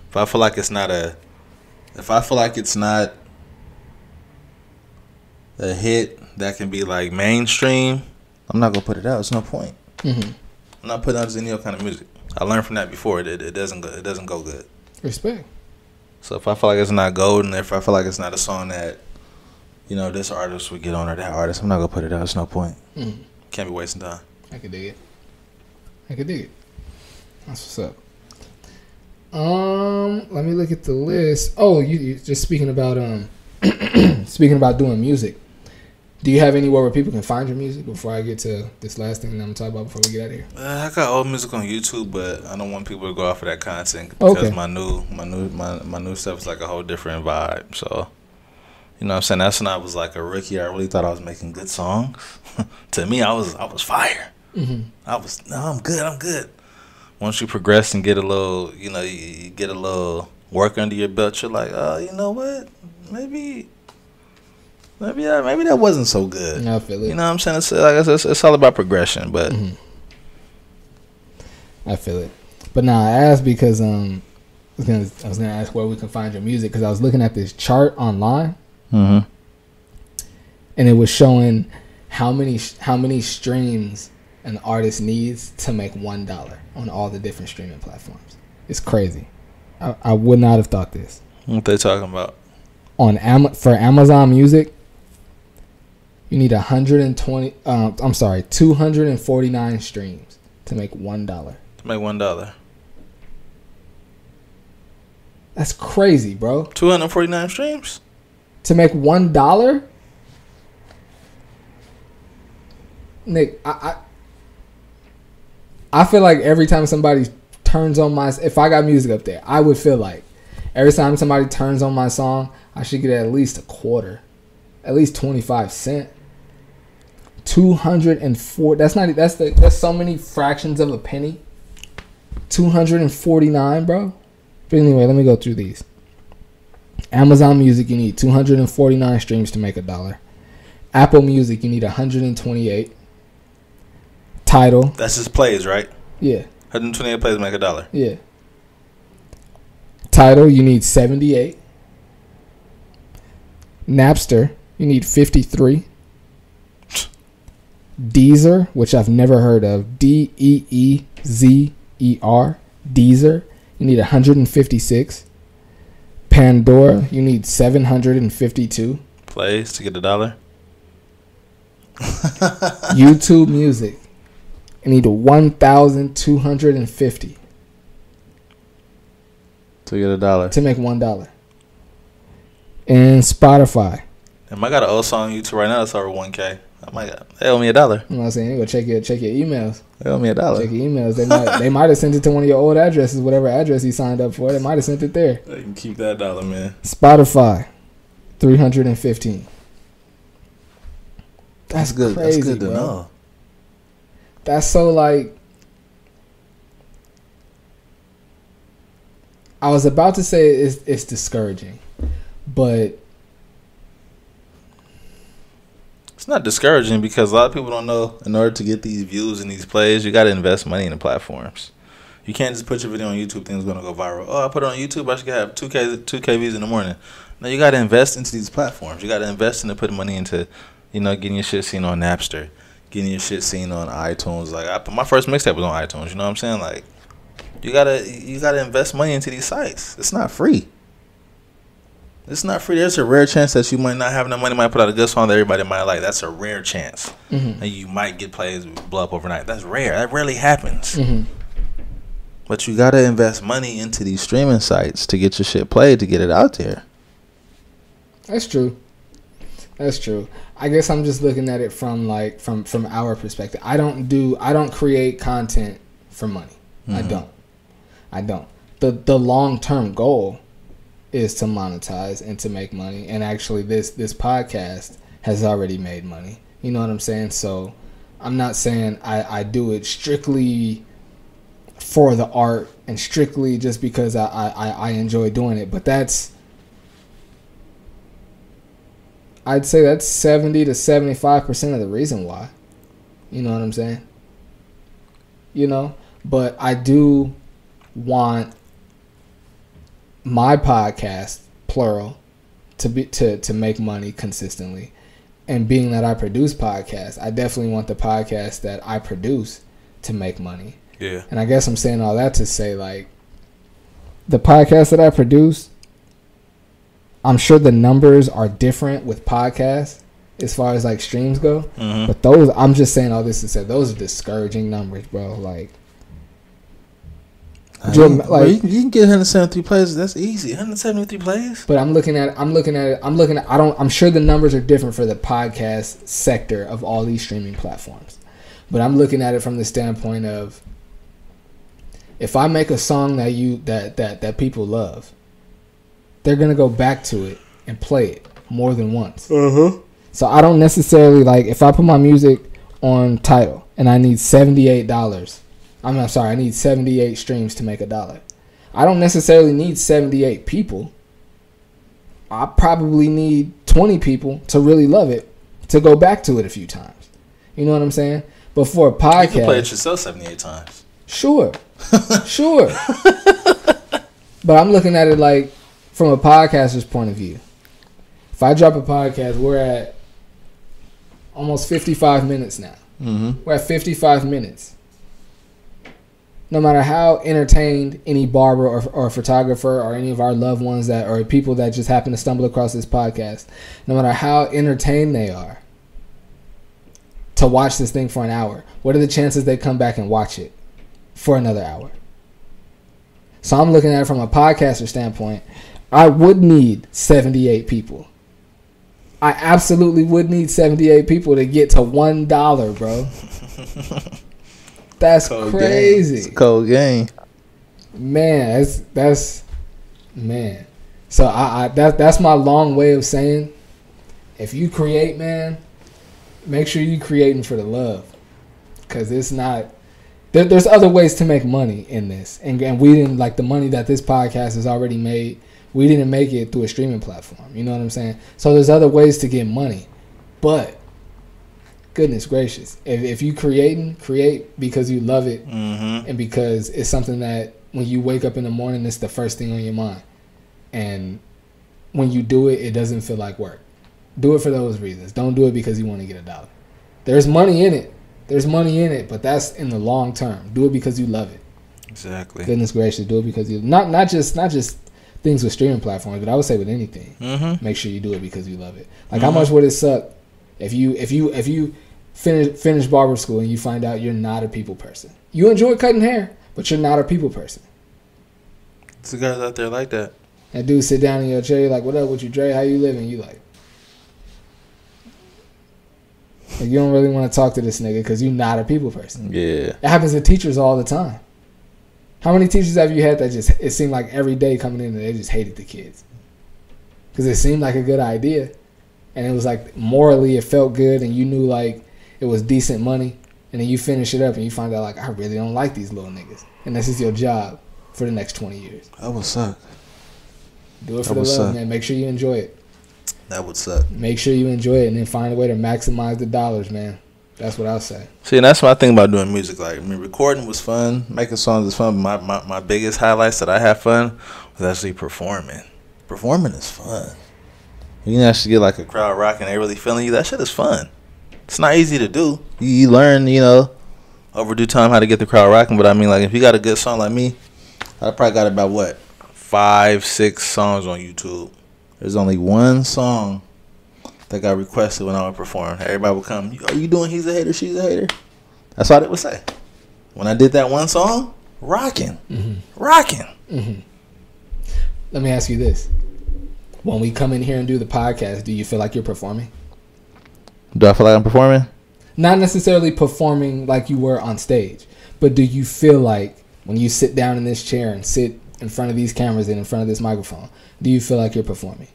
If I feel like it's not a hit that can be like mainstream, I'm not gonna put it out. There's no point. Mm-hmm. I'm not putting out any other kind of music. I learned from that before. It doesn't go good. Respect. So if I feel like it's not golden, if I feel like it's not a song that, this artist would get on or that artist, I'm not gonna put it out. There's no point. Mm-hmm. Can't be wasting time. I can dig it. That's what's up. Let me look at the list. Oh, you just speaking about doing music. Do you have anywhere where people can find your music before I get to this last thing that I'm talking about before we get out of here? I got old music on YouTube, but I don't want people to go off of that content because my new stuff is like a whole different vibe. So, you know what I'm saying? That's when I was like a rookie. I really thought I was making good songs. To me, I was fire. Mm-hmm. I'm good. Once you progress and get a little, you get a little work under your belt, you're like, oh, you know what? Maybe that wasn't so good. I feel it. You know what I'm saying? It's like it's all about progression, but I feel it. But now I asked because I was gonna ask where we can find your music, because I was looking at this chart online, and it was showing how many streams an artist needs to make $1 on all the different streaming platforms. It's crazy. I would not have thought this. What they talking about? For Amazon Music, you need 249 streams to make $1. To make $1. That's crazy, bro. 249 streams to make $1. Nick, I feel like every time somebody turns on if I got music up there, I would feel like every time somebody turns on my song, I should get at least a quarter, at least 25 cents. 204. That's so many fractions of a penny. 249, bro. But anyway, let me go through these. Amazon Music, you need 249 streams to make $1. Apple Music, you need 128. Tidal. That's just plays, right? Yeah. 128 plays to make $1. Yeah. Tidal, you need 78. Napster, you need 53. Deezer, which I've never heard of, Deezer, Deezer, you need 156. Pandora, you need 752 plays to get $1. YouTube Music, you need 1,250 to get $1 to make $1. And Spotify. I got an old song on YouTube right now that's over 1K. They owe me $1. I'm not saying, you go check your emails. They owe me $1. Check your emails. They might have sent it to one of your old addresses, whatever address you signed up for. They might have sent it there. They can keep that $1, man. Spotify, 315. That's good. Crazy, that's good to bro. know. That's so like. I was about to say it's discouraging, but. It's not discouraging because a lot of people don't know in order to get these views and these plays, you got to invest money in the platforms. You can't just put your video on YouTube, things going to go viral. Oh, I put it on YouTube, I should have 2K views in the morning. No, you got to invest into these platforms. You got to invest into putting money into, getting your shit seen on Napster, getting your shit seen on iTunes. Like my first mixtape was on iTunes. You know what I'm saying? Like you gotta invest money into these sites. It's not free. It's not free. There's a rare chance that you might not have enough money, might put out a good song that everybody might like. That's a rare chance. And you might get plays blow up overnight. That's rare. That rarely happens. But you got to invest money into these streaming sites to get your shit played, to get it out there. That's true. That's true. I guess I'm just looking at it from our perspective. I don't create content for money. I don't. The long-term goal is to monetize and to make money, and actually this podcast has already made money. You know what I'm saying? So I'm not saying I do it strictly for the art and strictly just because I enjoy doing it, but I'd say that's 70 to 75% of the reason why. You know what I'm saying? But I do want my podcast, plural, to make money consistently. And being that I produce podcasts, I definitely want the podcast that I produce to make money. Yeah. And I guess I'm saying all that to say, like, the podcast that I produce, I'm sure the numbers are different with podcasts as far as like streams go. But those, I'm just saying all this to say, those are discouraging numbers, bro. Like, you can get 173 plays. That's easy. 173 plays. But I'm looking at it. I'm sure the numbers are different for the podcast sector of all these streaming platforms. But I'm looking at it from the standpoint of, if I make a song that people love, they're gonna go back to it and play it more than once. So I don't necessarily, like, if I put my music on Tidal and I need $78. I need 78 streams to make $1. I don't necessarily need 78 people. I probably need 20 people to really love it, to go back to it a few times. You know what I'm saying? But for a podcast, you can play it yourself 78 times. Sure. Sure. But I'm looking at it like from a podcaster's point of view. If I drop a podcast, we're at almost 55 minutes now. Mm-hmm. We're at 55 minutes. No matter how entertained any barber or photographer or any of our loved ones that or people that just happen to stumble across this podcast, no matter how entertained they are to watch this thing for an hour, what are the chances they come back and watch it for another hour? So I'm looking at it from a podcaster standpoint. I would need 78 people. I absolutely would need 78 people to get to $1, bro. That's cold crazy. It's a cold game. Man, that's man. So that's my long way of saying, if you create, man, make sure you creating for the love, because it's not. There's other ways to make money in this, and we didn't like the money that this podcast has already made. We didn't make it through a streaming platform. You know what I'm saying? So there's other ways to get money, but goodness gracious, if you create because you love it, mm-hmm. and because it's something that when you wake up in the morning, it's the first thing on your mind, and when you do it, it doesn't feel like work. Do it for those reasons. Don't do it because you want to get $1. There's money in it. But that's in the long term. Do it because you love it. Exactly. Goodness gracious, do it because you not just things with streaming platforms, but I would say with anything. Mm-hmm. Make sure you do it because you love it. Like, how much would it suck if you finish barber school and you find out you're not a people person? You enjoy cutting hair, but you're not a people person. There's guys out there like that. That dude sit down in your chair, you're like, what up with you, Dre? How you living? You like you don't really want to talk to this nigga because you're not a people person. Yeah. It happens to teachers all the time. How many teachers have you had that just, it seemed like every day coming in and they just hated the kids? Because it seemed like a good idea. And it was like morally it felt good and you knew like it was decent money. And then you finish it up and you find out like, I really don't like these little niggas. And this is your job for the next 20 years. That would suck. Do it for the love, man. Make sure you enjoy it. That would suck. Make sure you enjoy it and then find a way to maximize the dollars, man. That's what I'll say. See, and that's my thing about doing music. Like, I mean, recording was fun. Making songs was fun. But my biggest highlights that I had fun was actually performing. Performing is fun. You can actually get like a crowd rocking. They really feeling you. That shit is fun. It's not easy to do. You learn, over due time how to get the crowd rocking. But I mean, like, if you got a good song like me, I probably got about 5-6 songs on YouTube. There's only one song that got requested when I would perform. Everybody would come, are you doing He's a Hater, She's a Hater? That's all they would say. When I did that one song, rocking. Mm-hmm. Rocking. Mm-hmm. Let me ask you this. When we come in here and do the podcast, do you feel like you're performing? Do I feel like I'm performing? Not necessarily performing like you were on stage, but do you feel like when you sit down in this chair and sit in front of these cameras and in front of this microphone, do you feel like you're performing?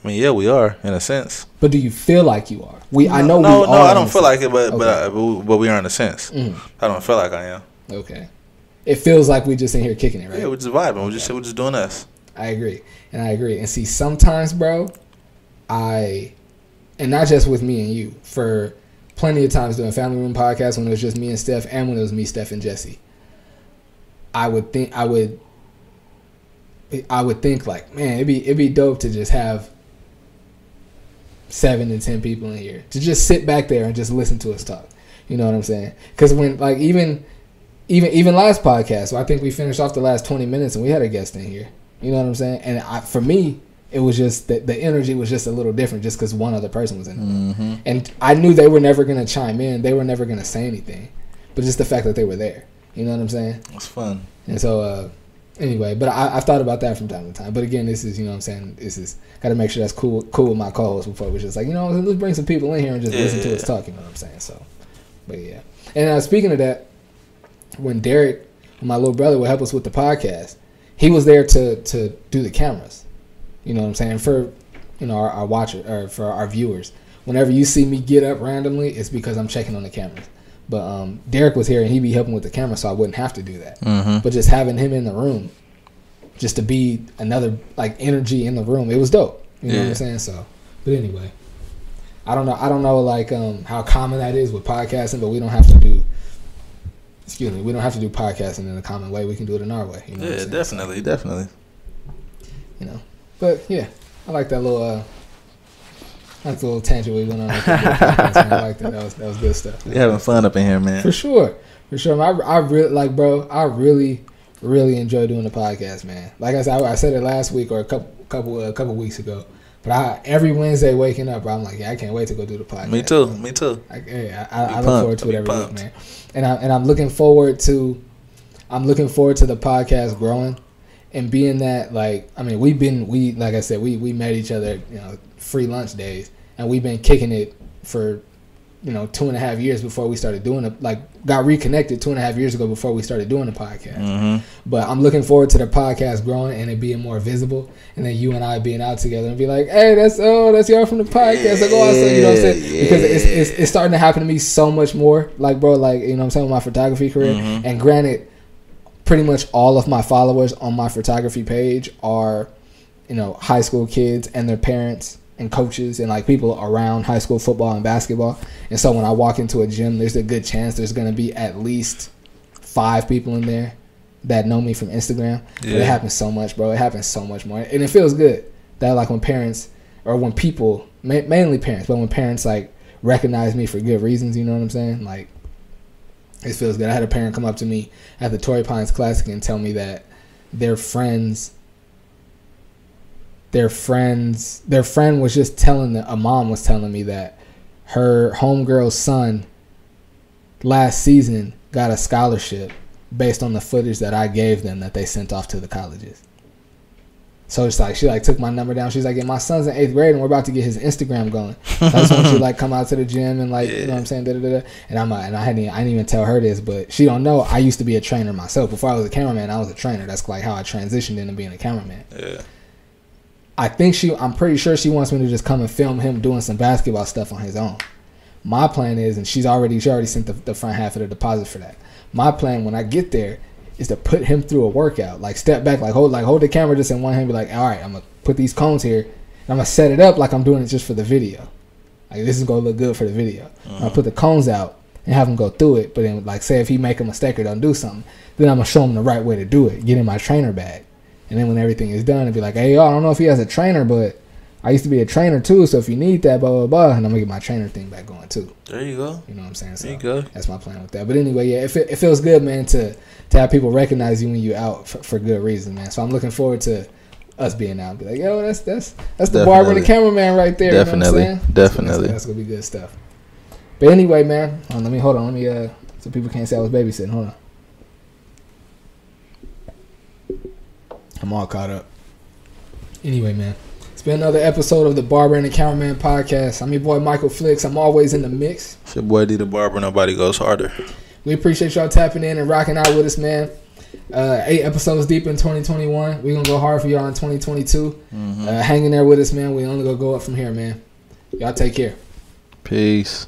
I mean, yeah, we are in a sense. But do you feel like you are? No, I don't feel like it, but we are in a sense. Mm-hmm. I don't feel like I am. Okay, it feels like we just in here kicking it, right? Yeah, we're just vibing. We're just doing us. I agree. And see, sometimes, bro, and not just with me and you, for plenty of times doing Family Room podcasts when it was just me and Steph, and when it was me, Steph, and Jesse, I would think like, man, it'd be dope to just have 7 to 10 people in here to just sit back there and just listen to us talk. You know what I'm saying? Because when like even last podcast, so I think we finished off the last 20 minutes and we had a guest in here. You know what I'm saying? And for me, it was just that the energy was just a little different just because one other person was in the room. Mm-hmm. And I knew they were never going to chime in. They were never going to say anything. But just the fact that they were there. You know what I'm saying? It's fun. And so, anyway, but I've thought about that from time to time. But again, this is, you know what I'm saying, this is, got to make sure that's cool with my co-host before we're just like, let's bring some people in here and just listen to us talk, you know what I'm saying? So, but yeah. And speaking of that, when Derek, my little brother, would help us with the podcast, he was there to do the cameras. You know what I'm saying? For, our watcher, or for our viewers. Whenever you see me get up randomly, it's because I'm checking on the cameras. But Derek was here and he'd be helping with the camera, so I wouldn't have to do that. Mm-hmm. But just having him in the room just to be another like energy in the room. It was dope. You know what I'm saying? So, but anyway, I don't know like how common that is with podcasting, but we don't have to do. Excuse me, we don't have to do podcasting in a common way. We can do it in our way. You know yeah, definitely, definitely. You know, but yeah, I like that little. That's a little tangent we went on. I like that. That was good stuff. We having fun up in here, man. For sure. I really like, bro. I really enjoy doing the podcast, man. Like I said it last week or a couple weeks ago. But every Wednesday waking up, bro, I'm like, yeah, I can't wait to go do the podcast. Me too. Bro. Me too. I look forward to it every week, man. And I'm looking forward to the podcast growing and being that, like, I mean, like I said, we met each other, you know, free lunch days, and we've been kicking it for, you know, 2.5 years before we started doing it. Like, got reconnected 2.5 years ago before we started doing the podcast. Mm-hmm. But I'm looking forward to the podcast growing and it being more visible, and then you and I being out together and be like, hey, that's y'all from the podcast. Like, oh, you know what I'm saying? Because it's starting to happen to me so much more. Like, bro, like, you know what I'm saying, with my photography career. Mm-hmm. And granted, pretty much all of my followers on my photography page are, you know, high school kids and their parents and coaches and like people around high school football and basketball. And so when I walk into a gym, there's a good chance there's going to be at least 5 people in there that know me from Instagram. Yeah. But it happens so much, bro. It happens so much more. And it feels good that like when parents or when people, mainly parents, but when parents like recognize me for good reasons, you know what I'm saying? Like, it feels good. I had a parent come up to me at the Torrey Pines Classic and tell me that their friend was just telling them, a mom was telling me that her homegirl's son last season got a scholarship based on the footage that I gave them that they sent off to the colleges. So it's like, she like took my number down. She's like, yeah, my son's in 8th grade and we're about to get his Instagram going. So I just want you to like come out to the gym and like, you know what I'm saying? Da, da, da, da. And I didn't even tell her this, but she don't know I used to be a trainer myself. Before I was a cameraman, I was a trainer. That's like how I transitioned into being a cameraman. Yeah. I'm pretty sure she wants me to just come and film him doing some basketball stuff on his own. My plan is, and she already sent the front half of the deposit for that. My plan when I get there is to put him through a workout, like step back, like hold the camera just in one hand, be like, all right, I'm gonna put these cones here, and I'm gonna set it up like I'm doing it just for the video. Like, this is gonna look good for the video. I'll put the cones out and have him go through it. But then, like, say if he make a mistake or don't do something, then I'm gonna show him the right way to do it. Get in my trainer bag. And then when everything is done, it'd be like, hey, yo, I don't know if he has a trainer, but I used to be a trainer too, so if you need that, blah, blah, blah, and I'm going to get my trainer thing back going too. There you go. You know what I'm saying? So there you go. That's my plan with that. But anyway, yeah, it feels good, man, to have people recognize you when you're out for good reason, man. So I'm looking forward to us being out. Be like, yo, that's the barber and the cameraman right there. Definitely. You know what I'm saying? Definitely. That's going to be good stuff. But anyway, man, let me so people can't say I was babysitting. Hold on. I'm all caught up. Anyway, man, it's been another episode of the Barber and the Cameraman podcast. I'm your boy Michael Flicks. I'm always in the mix. It's your boy D the Barber. Nobody goes harder. We appreciate y'all tapping in and rocking out with us, man. 8 episodes deep in 2021. We're gonna go hard for y'all in 2022. Hanging there with us, man. We only gonna go up from here, man. Y'all take care. Peace.